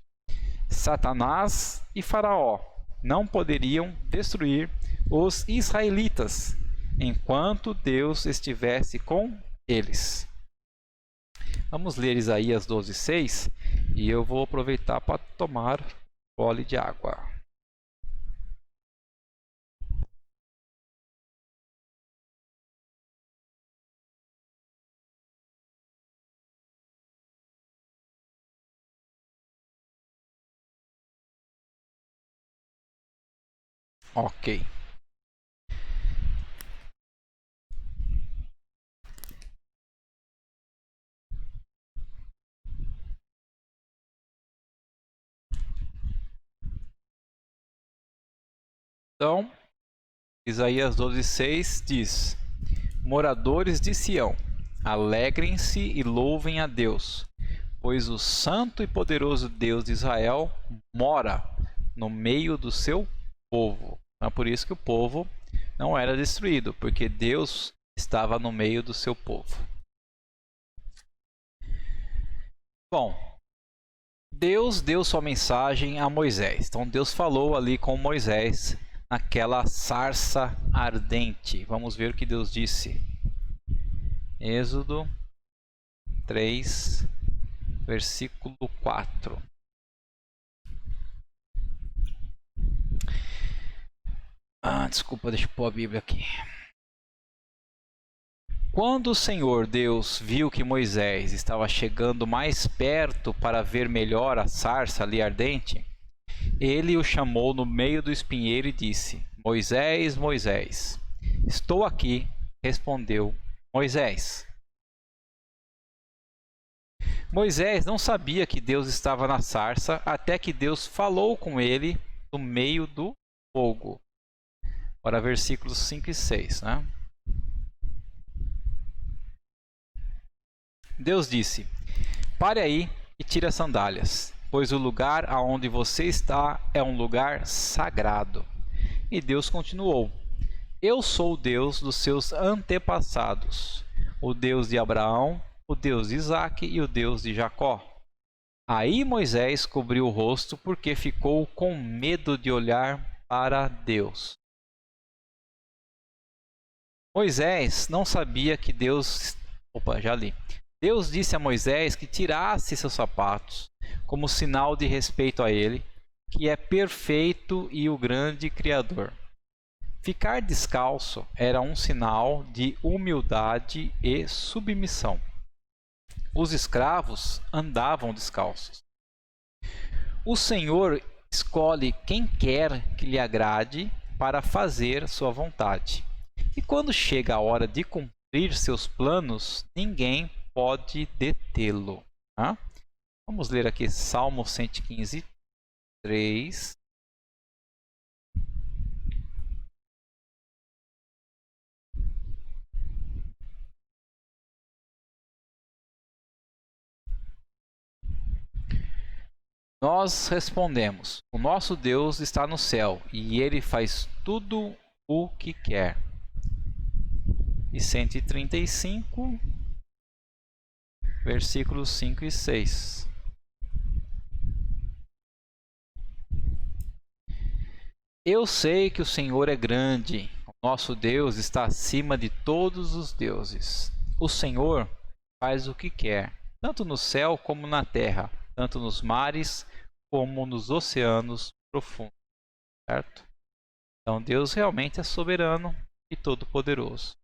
Satanás e Faraó não poderiam destruir os israelitas enquanto Deus estivesse com eles. Vamos ler Isaías 12:6 e eu vou aproveitar para tomar gole de água. Ok. Então, Isaías 12:6 diz: Moradores de Sião, alegrem-se e louvem a Deus, pois o santo e poderoso Deus de Israel mora no meio do seu povo. É por isso que o povo não era destruído, porque Deus estava no meio do seu povo. Bom, Deus deu sua mensagem a Moisés. Então Deus falou ali com Moisés naquela sarça ardente. Vamos ver o que Deus disse. Êxodo 3, versículo 4. Desculpa, deixa eu pôr a Bíblia aqui. Quando o Senhor Deus viu que Moisés estava chegando mais perto para ver melhor a sarça ali ardente, ele o chamou no meio do espinheiro e disse: Moisés, Moisés. Estou aqui, respondeu Moisés. Moisés não sabia que Deus estava na sarça até que Deus falou com ele no meio do fogo. Agora versículos 5 e 6, né? Deus disse: Pare aí e tire as sandálias, pois o lugar aonde você está é um lugar sagrado. E Deus continuou: Eu sou o Deus dos seus antepassados, o Deus de Abraão, o Deus de Isaque e o Deus de Jacó. Aí Moisés cobriu o rosto porque ficou com medo de olhar para Deus. Moisés não sabia que Deus... já li. Deus disse a Moisés que tirasse seus sapatos, como sinal de respeito a ele, que é perfeito e o grande Criador. Ficar descalço era um sinal de humildade e submissão. Os escravos andavam descalços. O Senhor escolhe quem quer que lhe agrade para fazer sua vontade. E quando chega a hora de cumprir seus planos, ninguém pode detê-lo. Vamos ler aqui Salmo 115, 3. Nós respondemos: o nosso Deus está no céu e ele faz tudo o que quer. E 135, versículos 5 e 6. Eu sei que o Senhor é grande, o nosso Deus está acima de todos os deuses. O Senhor faz o que quer, tanto no céu como na terra, tanto nos mares como nos oceanos profundos. Certo? Então Deus realmente é soberano e todo-poderoso.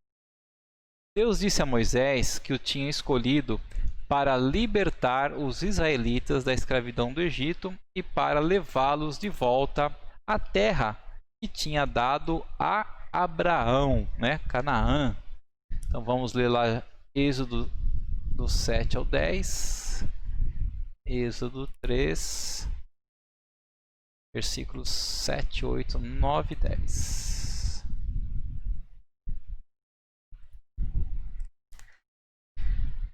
Deus disse a Moisés que o tinha escolhido para libertar os israelitas da escravidão do Egito e para levá-los de volta à terra que tinha dado a Abraão, né? Canaã. Então vamos ler lá Êxodo do 7 ao 10, Êxodo 3, versículos 7, 8, 9 e 10.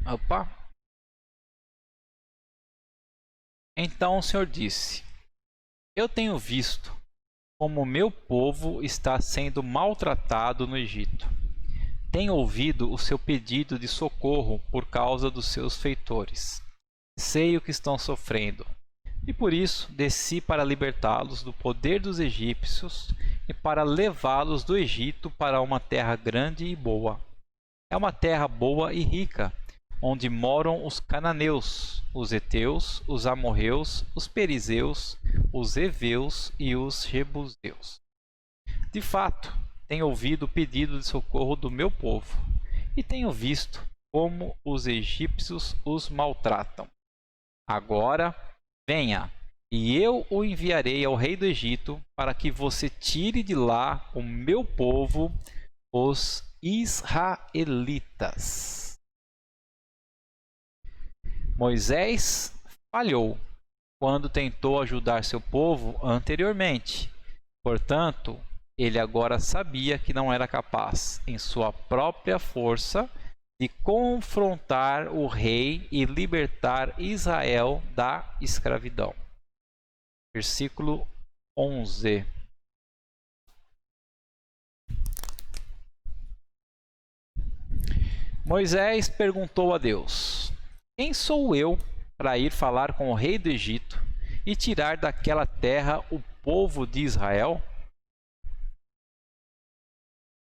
Opa! Então o Senhor disse: Eu tenho visto como o meu povo está sendo maltratado no Egito. Tenho ouvido o seu pedido de socorro por causa dos seus feitores. Sei o que estão sofrendo. E por isso desci para libertá-los do poder dos egípcios e para levá-los do Egito para uma terra grande e boa. É uma terra boa e rica, onde moram os cananeus, os heteus, os amorreus, os perizeus, os heveus e os jebuseus. De fato, tenho ouvido o pedido de socorro do meu povo e tenho visto como os egípcios os maltratam. Agora, venha, e eu o enviarei ao rei do Egito para que você tire de lá o meu povo, os israelitas. Moisés falhou quando tentou ajudar seu povo anteriormente. Portanto, ele agora sabia que não era capaz, em sua própria força, de confrontar o rei e libertar Israel da escravidão. Versículo 11. Moisés perguntou a Deus: Quem sou eu para ir falar com o rei do Egito e tirar daquela terra o povo de Israel?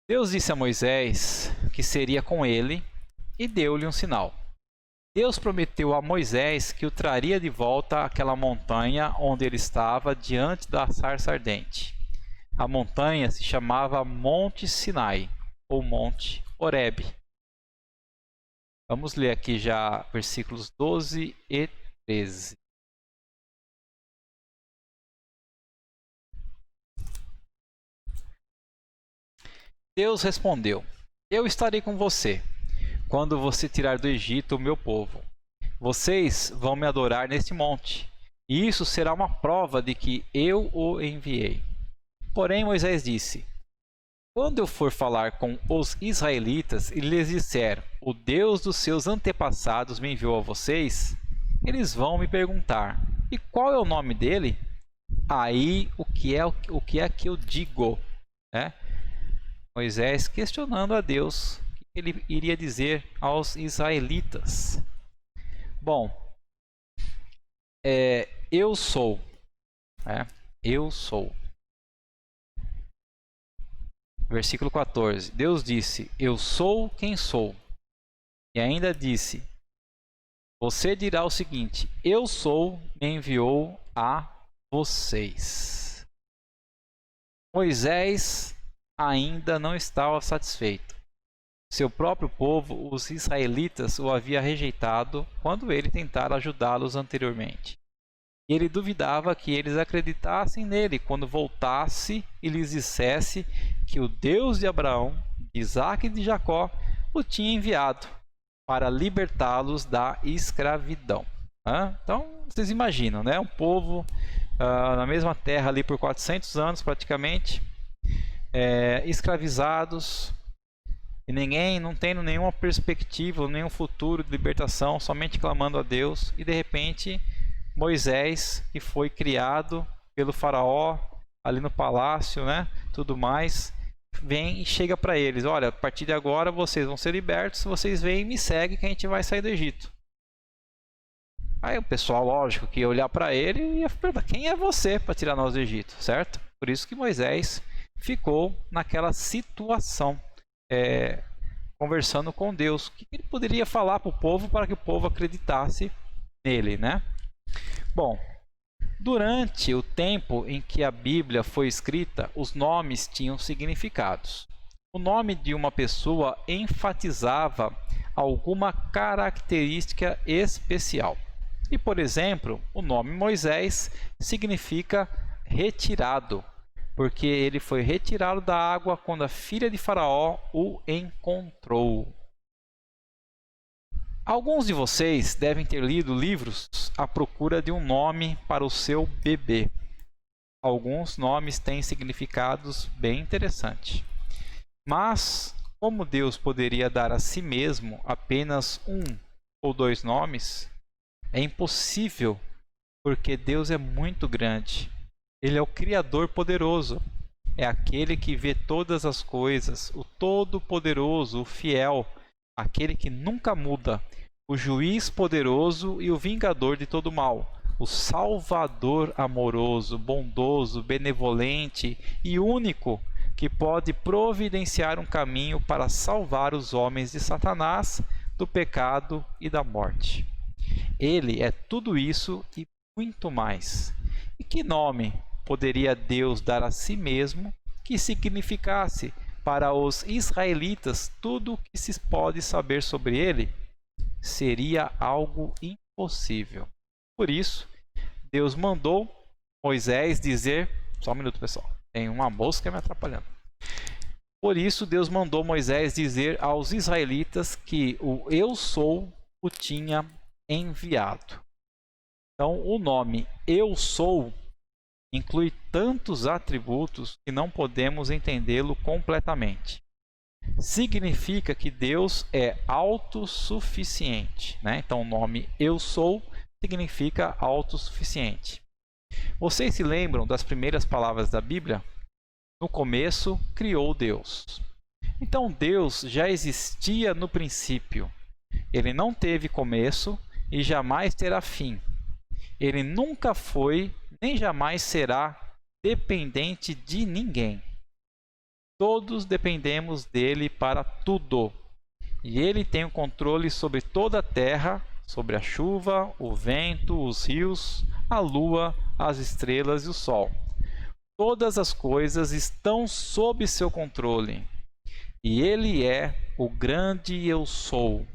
Deus disse a Moisés que seria com ele e deu-lhe um sinal. Deus prometeu a Moisés que o traria de volta àquela montanha onde ele estava diante da sarça ardente. A montanha se chamava Monte Sinai, ou Monte Horebe. Vamos ler aqui já versículos 12 e 13. Deus respondeu: Eu estarei com você quando você tirar do Egito o meu povo. Vocês vão me adorar neste monte, e isso será uma prova de que eu o enviei. Porém, Moisés disse: Quando eu for falar com os israelitas e lhes disser, o Deus dos seus antepassados me enviou a vocês, eles vão me perguntar, e qual é o nome dele? Aí, o que é que eu digo? Né? Moisés questionando a Deus o que ele iria dizer aos israelitas. Bom, eu sou. Eu sou. Versículo 14. Deus disse: Eu sou quem sou. E ainda disse: Você dirá o seguinte: Eu sou, me enviou a vocês. Moisés ainda não estava satisfeito. Seu próprio povo, os israelitas, o havia rejeitado quando ele tentara ajudá-los anteriormente. E ele duvidava que eles acreditassem nele quando voltasse e lhes dissesse que o Deus de Abraão, de Isaque e de Jacó o tinha enviado para libertá-los da escravidão. Então, vocês imaginam, né? Um povo na mesma terra ali por 400 anos praticamente, escravizados, e ninguém não tendo nenhuma perspectiva, nenhum futuro de libertação, somente clamando a Deus. E de repente Moisés, que foi criado pelo faraó ali no palácio, né, tudo mais, vem e chega para eles: olha, a partir de agora vocês vão ser libertos, vocês vêm e me seguem que a gente vai sair do Egito. Aí o pessoal, lógico, que ia olhar para ele e ia perguntar: quem é você para tirar nós do Egito, certo? Por isso que Moisés ficou naquela situação, conversando com Deus. O que ele poderia falar para o povo para que o povo acreditasse nele, né? Bom, durante o tempo em que a Bíblia foi escrita, os nomes tinham significados. O nome de uma pessoa enfatizava alguma característica especial. E, por exemplo, o nome Moisés significa retirado, porque ele foi retirado da água quando a filha de Faraó o encontrou. Alguns de vocês devem ter lido livros à procura de um nome para o seu bebê. Alguns nomes têm significados bem interessantes. Mas, como Deus poderia dar a si mesmo apenas um ou dois nomes, é impossível, porque Deus é muito grande. Ele é o Criador poderoso. É aquele que vê todas as coisas, o Todo-Poderoso, o Fiel, aquele que nunca muda, o Juiz poderoso e o Vingador de todo mal, o Salvador amoroso, bondoso, benevolente e único, que pode providenciar um caminho para salvar os homens de Satanás, do pecado e da morte. Ele é tudo isso e muito mais. E que nome poderia Deus dar a si mesmo que significasse para os israelitas tudo o que se pode saber sobre ele? Seria algo impossível. Por isso, Deus mandou Moisés dizer... Só um minuto, pessoal. Tem uma mosca me atrapalhando. Por isso, Deus mandou Moisés dizer aos israelitas que o Eu Sou o tinha enviado. Então, o nome Eu Sou inclui tantos atributos que não podemos entendê-lo completamente. Significa que Deus é autossuficiente, né? Então, o nome Eu Sou significa autossuficiente. Vocês se lembram das primeiras palavras da Bíblia? No começo, criou Deus. Então, Deus já existia no princípio. Ele não teve começo e jamais terá fim. Ele nunca foi, nem jamais será dependente de ninguém. Todos dependemos dele para tudo. E ele tem o controle sobre toda a terra, sobre a chuva, o vento, os rios, a lua, as estrelas e o sol. Todas as coisas estão sob seu controle. E ele é o grande eu sou.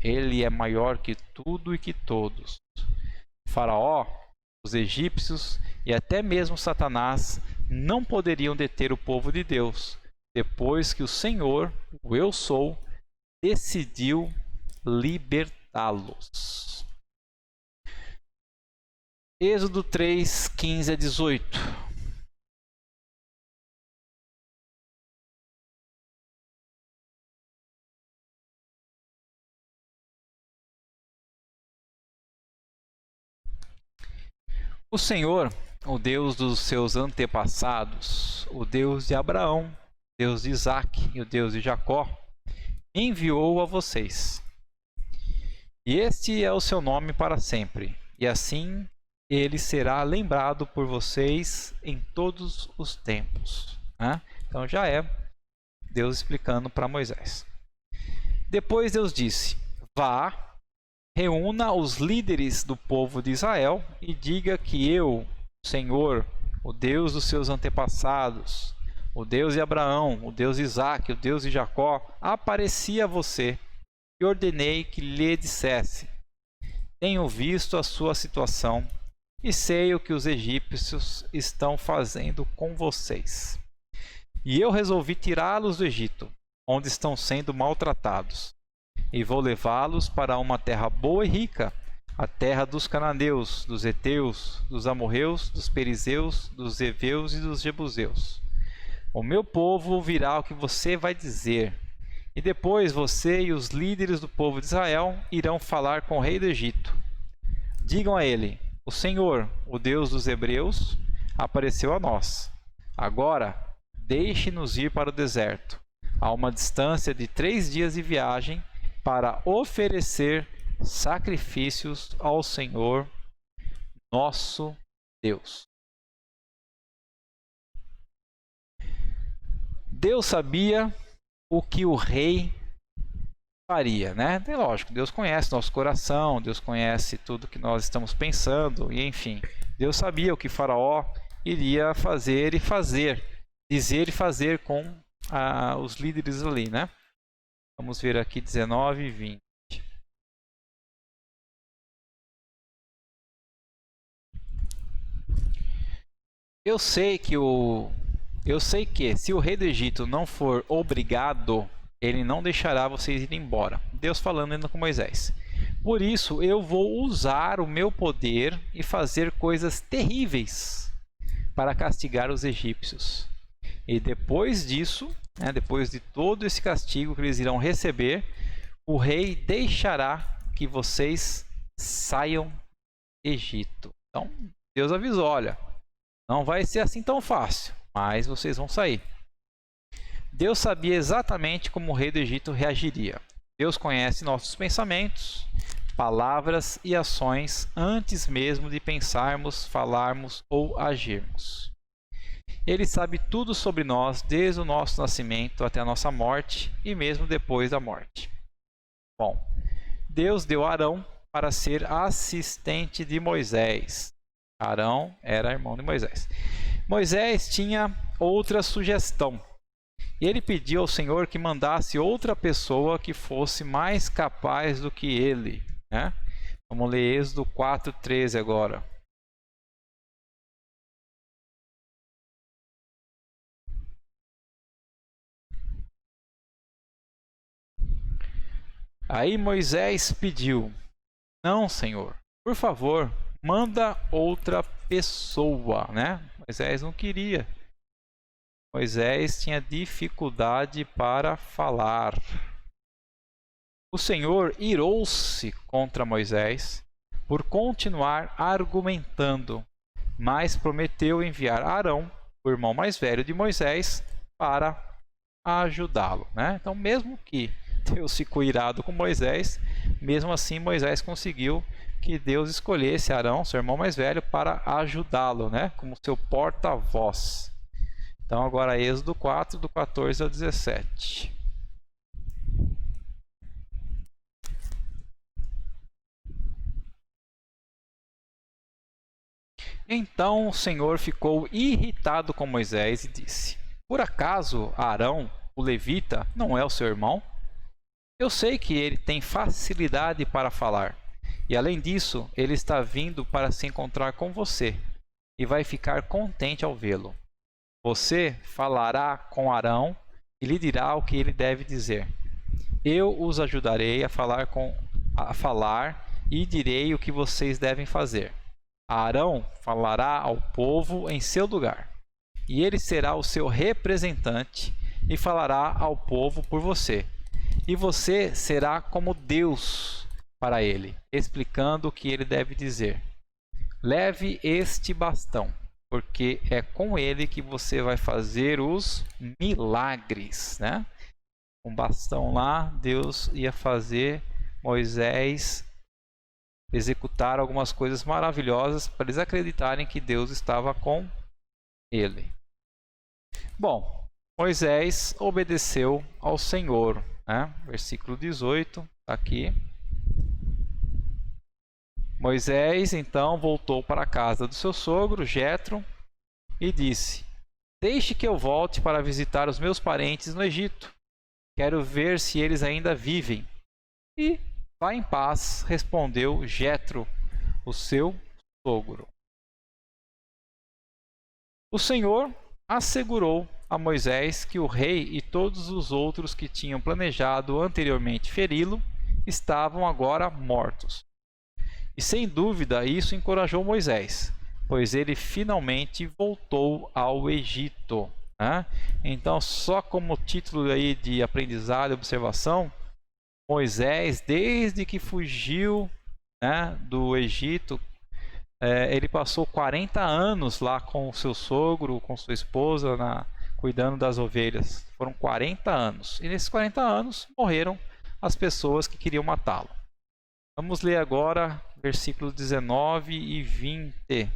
Ele é maior que tudo e que todos. Faraó, os egípcios e até mesmo Satanás não poderiam deter o povo de Deus, depois que o Senhor, o eu sou, decidiu libertá-los. Êxodo 3, 15 a 18. O Senhor, o Deus dos seus antepassados, o Deus de Abraão, Deus de Isaque e o Deus de Jacó, enviou a vocês. E este é o seu nome para sempre, e assim ele será lembrado por vocês em todos os tempos. Então já é Deus explicando para Moisés. Depois Deus disse: vá, reúna os líderes do povo de Israel e diga que eu, Senhor, o Deus dos seus antepassados, o Deus de Abraão, o Deus de Isaque, o Deus de Jacó, apareci a você e ordenei que lhe dissesse: tenho visto a sua situação e sei o que os egípcios estão fazendo com vocês. E eu resolvi tirá-los do Egito, onde estão sendo maltratados, e vou levá-los para uma terra boa e rica, a terra dos cananeus, dos heteus, dos amorreus, dos perizeus, dos heveus e dos jebuseus. O meu povo ouvirá o que você vai dizer, e depois você e os líderes do povo de Israel irão falar com o rei do Egito. Digam a ele: o Senhor, o Deus dos hebreus, apareceu a nós. Agora, deixe-nos ir para o deserto, a uma distância de 3 dias de viagem, para oferecer sacrifícios ao Senhor, nosso Deus. Deus sabia o que o rei faria, né? É lógico, Deus conhece nosso coração, Deus conhece tudo que nós estamos pensando, e enfim, Deus sabia o que Faraó iria fazer e fazer, dizer e fazer com os líderes ali, né? Vamos ver aqui 19 e 20. Eu sei que se o rei do Egito não for obrigado, ele não deixará vocês ir embora. Deus falando ainda com Moisés. Por isso eu vou usar o meu poder e fazer coisas terríveis para castigar os egípcios. E depois disso, depois de todo esse castigo que eles irão receber, o rei deixará que vocês saiam do Egito. Então, Deus avisou: olha, não vai ser assim tão fácil, mas vocês vão sair. Deus sabia exatamente como o rei do Egito reagiria. Deus conhece nossos pensamentos, palavras e ações antes mesmo de pensarmos, falarmos ou agirmos. Ele sabe tudo sobre nós, desde o nosso nascimento até a nossa morte e mesmo depois da morte. Bom, Deus deu Arão para ser assistente de Moisés. Arão era irmão de Moisés. Moisés tinha outra sugestão. E ele pediu ao Senhor que mandasse outra pessoa que fosse mais capaz do que ele. Vamos ler Êxodo 4:13 agora. Aí Moisés pediu: não, Senhor, por favor, manda outra pessoa, Moisés não queria. Moisés tinha dificuldade para falar. O Senhor irou-se contra Moisés por continuar argumentando, mas prometeu enviar Arão, o irmão mais velho de Moisés, para ajudá-lo. Então, mesmo que Deus ficou irado com Moisés, Mesmo assim, Moisés conseguiu que Deus escolhesse Arão, seu irmão mais velho, para ajudá-lo, né? Como seu porta-voz. Então agora Êxodo 4, do 14 ao 17. Então o Senhor ficou irritado com Moisés e disse: Por acaso Arão, o levita, não é o seu irmão? Eu sei que ele tem facilidade para falar, e além disso, ele está vindo para se encontrar com você, e vai ficar contente ao vê-lo. Você falará com Arão e lhe dirá o que ele deve dizer. Eu os ajudarei a falar e direi o que vocês devem fazer. Arão falará ao povo em seu lugar, e ele será o seu representante e falará ao povo por você. E você será como Deus para ele, explicando o que ele deve dizer. Leve este bastão, porque é com ele que você vai fazer os milagres, né? Com o bastão lá, Deus ia fazer Moisés executar algumas coisas maravilhosas para eles acreditarem que Deus estava com ele. Bom, Moisés obedeceu ao Senhor, né? Versículo 18, está aqui. Moisés então voltou para a casa do seu sogro, Jetro, e disse: Deixe que eu volte para visitar os meus parentes no Egito. Quero ver se eles ainda vivem. E vá em paz, respondeu Jetro, o seu sogro. O Senhor assegurou a Moisés que o rei e todos os outros que tinham planejado anteriormente feri-lo estavam agora mortos. E sem dúvida isso encorajou Moisés, pois ele finalmente voltou ao Egito, né? Então, só como título aí de aprendizado e observação, Moisés, desde que fugiu, né, do Egito, ele passou 40 anos lá com o seu sogro, com sua esposa, cuidando das ovelhas. Foram 40 anos. E nesses 40 anos morreram as pessoas que queriam matá-lo. Vamos ler agora versículos 19 e 20.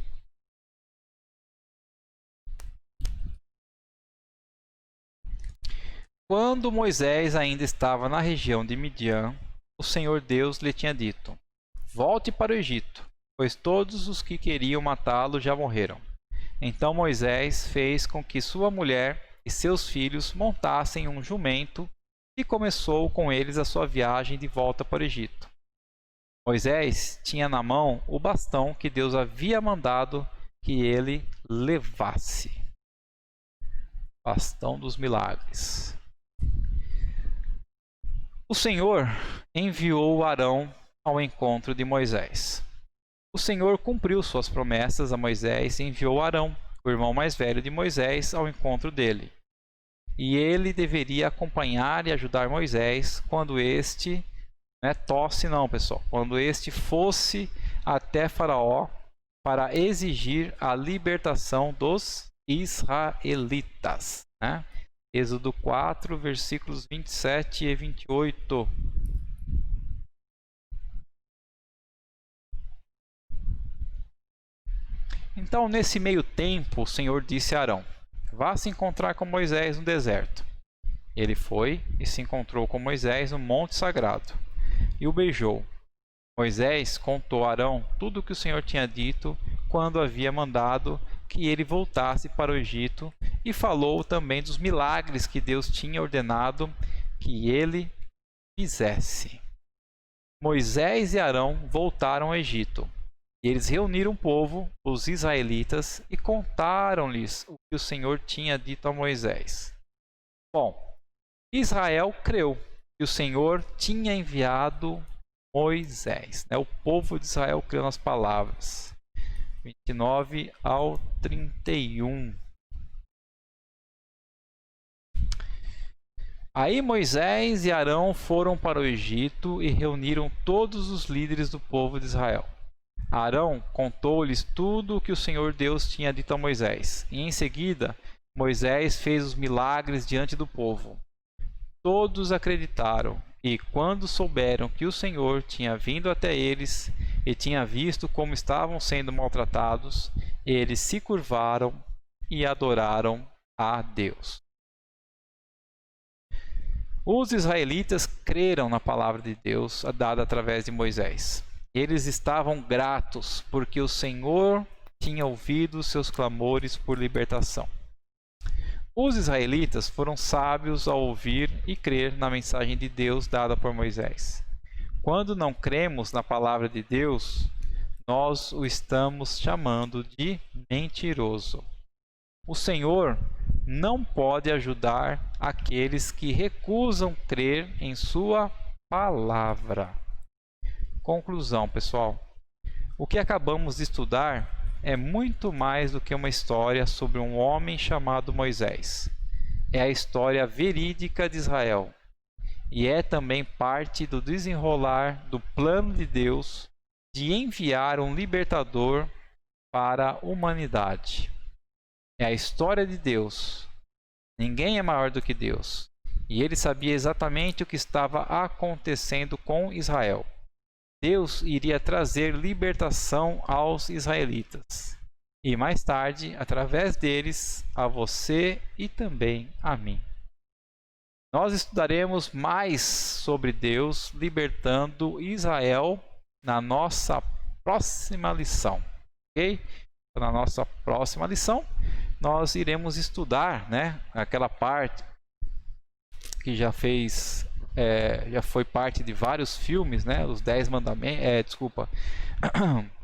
Quando Moisés ainda estava na região de Midian, o Senhor Deus lhe tinha dito: Volte para o Egito, pois todos os que queriam matá-lo já morreram. Então Moisés fez com que sua mulher e seus filhos montassem um jumento e começou com eles a sua viagem de volta para o Egito. Moisés tinha na mão o bastão que Deus havia mandado que ele levasse. Bastão dos milagres. O Senhor enviou Arão ao encontro de Moisés. O Senhor cumpriu suas promessas a Moisés e enviou Arão, o irmão mais velho de Moisés, ao encontro dele. E ele deveria acompanhar e ajudar Moisés quando este, quando este fosse até Faraó para exigir a libertação dos israelitas, né? Êxodo 4, versículos 27 e 28. Então, nesse meio tempo, o Senhor disse a Arão: Vá se encontrar com Moisés no deserto. Ele foi e se encontrou com Moisés no monte sagrado e o beijou. Moisés contou a Arão tudo o que o Senhor tinha dito quando havia mandado que ele voltasse para o Egito e falou também dos milagres que Deus tinha ordenado que ele fizesse. Moisés e Arão voltaram ao Egito. E eles reuniram o povo, os israelitas, e contaram-lhes o que o Senhor tinha dito a Moisés. Bom, Israel creu que o Senhor tinha enviado Moisés. O povo de Israel creu nas palavras. 29 ao 31. Aí Moisés e Arão foram para o Egito e reuniram todos os líderes do povo de Israel. Arão contou-lhes tudo o que o Senhor Deus tinha dito a Moisés. E em seguida, Moisés fez os milagres diante do povo. Todos acreditaram E quando souberam que o Senhor tinha vindo até eles e tinha visto como estavam sendo maltratados, eles se curvaram e adoraram a Deus. Os israelitas creram na palavra de Deus dada através de Moisés. Eles estavam gratos porque o Senhor tinha ouvido seus clamores por libertação. Os israelitas foram sábios ao ouvir e crer na mensagem de Deus dada por Moisés. Quando não cremos na palavra de Deus, nós o estamos chamando de mentiroso. O Senhor não pode ajudar aqueles que recusam crer em sua palavra. Conclusão, pessoal. O que acabamos de estudar é muito mais do que uma história sobre um homem chamado Moisés. É a história verídica de Israel. E é também parte do desenrolar do plano de Deus de enviar um libertador para a humanidade. É a história de Deus. Ninguém é maior do que Deus. E ele sabia exatamente o que estava acontecendo com Israel. Deus iria trazer libertação aos israelitas. E mais tarde, através deles, a você e também a mim. Nós estudaremos mais sobre Deus libertando Israel na nossa próxima lição. Ok? Na nossa próxima lição, nós iremos estudar, aquela parte que já foi parte de vários filmes, os 10 mandamentos,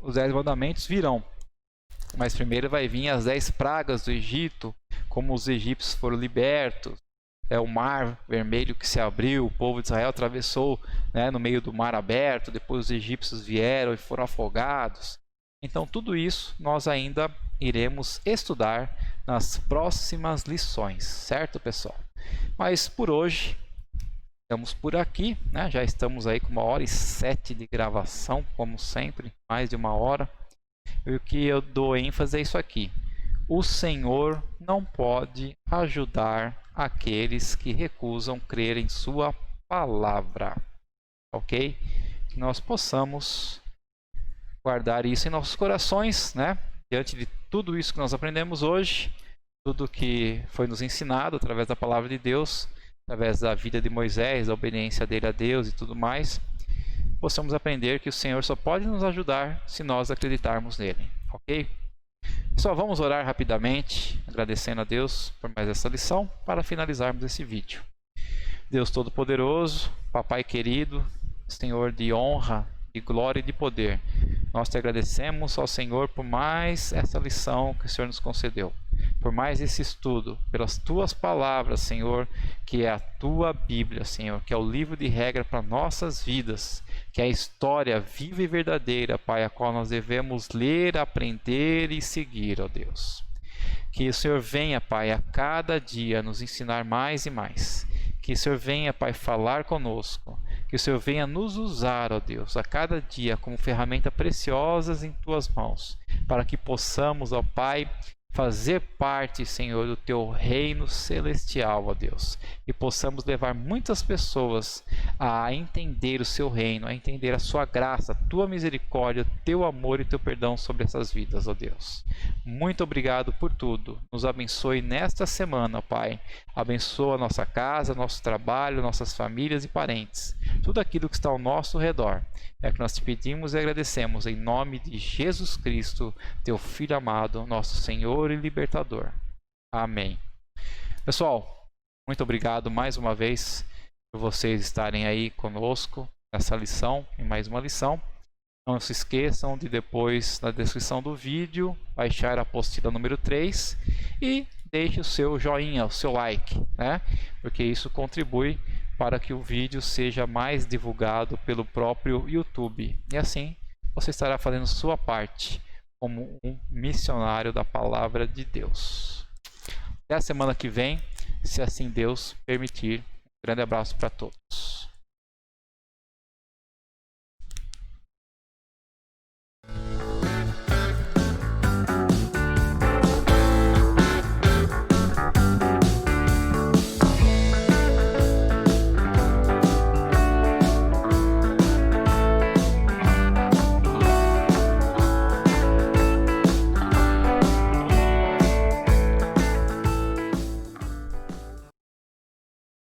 os 10 mandamentos virão. Mas primeiro vai vir as 10 pragas do Egito, como os egípcios foram libertos, o mar vermelho que se abriu, o povo de Israel atravessou no meio do mar aberto, depois os egípcios vieram e foram afogados. Então tudo isso nós ainda iremos estudar nas próximas lições, certo, pessoal? Mas por hoje estamos por aqui, já estamos aí com 1h07 de gravação, como sempre, mais de 1 hora. E o que eu dou ênfase é isso aqui: o Senhor não pode ajudar aqueles que recusam crer em sua palavra, ok? Que nós possamos guardar isso em nossos corações, diante de tudo isso que nós aprendemos hoje, tudo que foi nos ensinado através da palavra de Deus, através da vida de Moisés, da obediência dele a Deus e tudo mais, possamos aprender que o Senhor só pode nos ajudar se nós acreditarmos nele, ok? Só vamos orar rapidamente, agradecendo a Deus por mais essa lição, para finalizarmos esse vídeo. Deus Todo-Poderoso, Papai querido, Senhor de honra, de glória e de poder, nós te agradecemos ao Senhor por mais essa lição que o Senhor nos concedeu, por mais esse estudo, pelas tuas palavras, Senhor, que é a tua Bíblia, Senhor, que é o livro de regra para nossas vidas, que é a história viva e verdadeira, Pai, a qual nós devemos ler, aprender e seguir, ó Deus. Que o Senhor venha, Pai, a cada dia nos ensinar mais e mais. Que o Senhor venha, Pai, falar conosco. Que o Senhor venha nos usar, ó Deus, a cada dia como ferramenta preciosas em tuas mãos, para que possamos, ó Pai, fazer parte, Senhor, do teu reino celestial, ó Deus, e possamos levar muitas pessoas a entender o seu reino, a entender a sua graça, a tua misericórdia, teu amor e teu perdão sobre essas vidas, ó Deus. Muito obrigado por tudo. Nos abençoe nesta semana, Pai. Abençoa a nossa casa, nosso trabalho, nossas famílias e parentes, tudo aquilo que está ao nosso redor. É que nós te pedimos e agradecemos em nome de Jesus Cristo, teu Filho amado, nosso Senhor e Libertador. Amém. Pessoal, muito obrigado mais uma vez por vocês estarem aí conosco nessa lição, em mais uma lição. Não se esqueçam de depois, na descrição do vídeo, baixar a apostila número 3 e deixe o seu joinha, o seu like, porque isso contribui para que o vídeo seja mais divulgado pelo próprio YouTube. E assim, você estará fazendo sua parte como um missionário da palavra de Deus. Até a semana que vem, se assim Deus permitir. Um grande abraço para todos.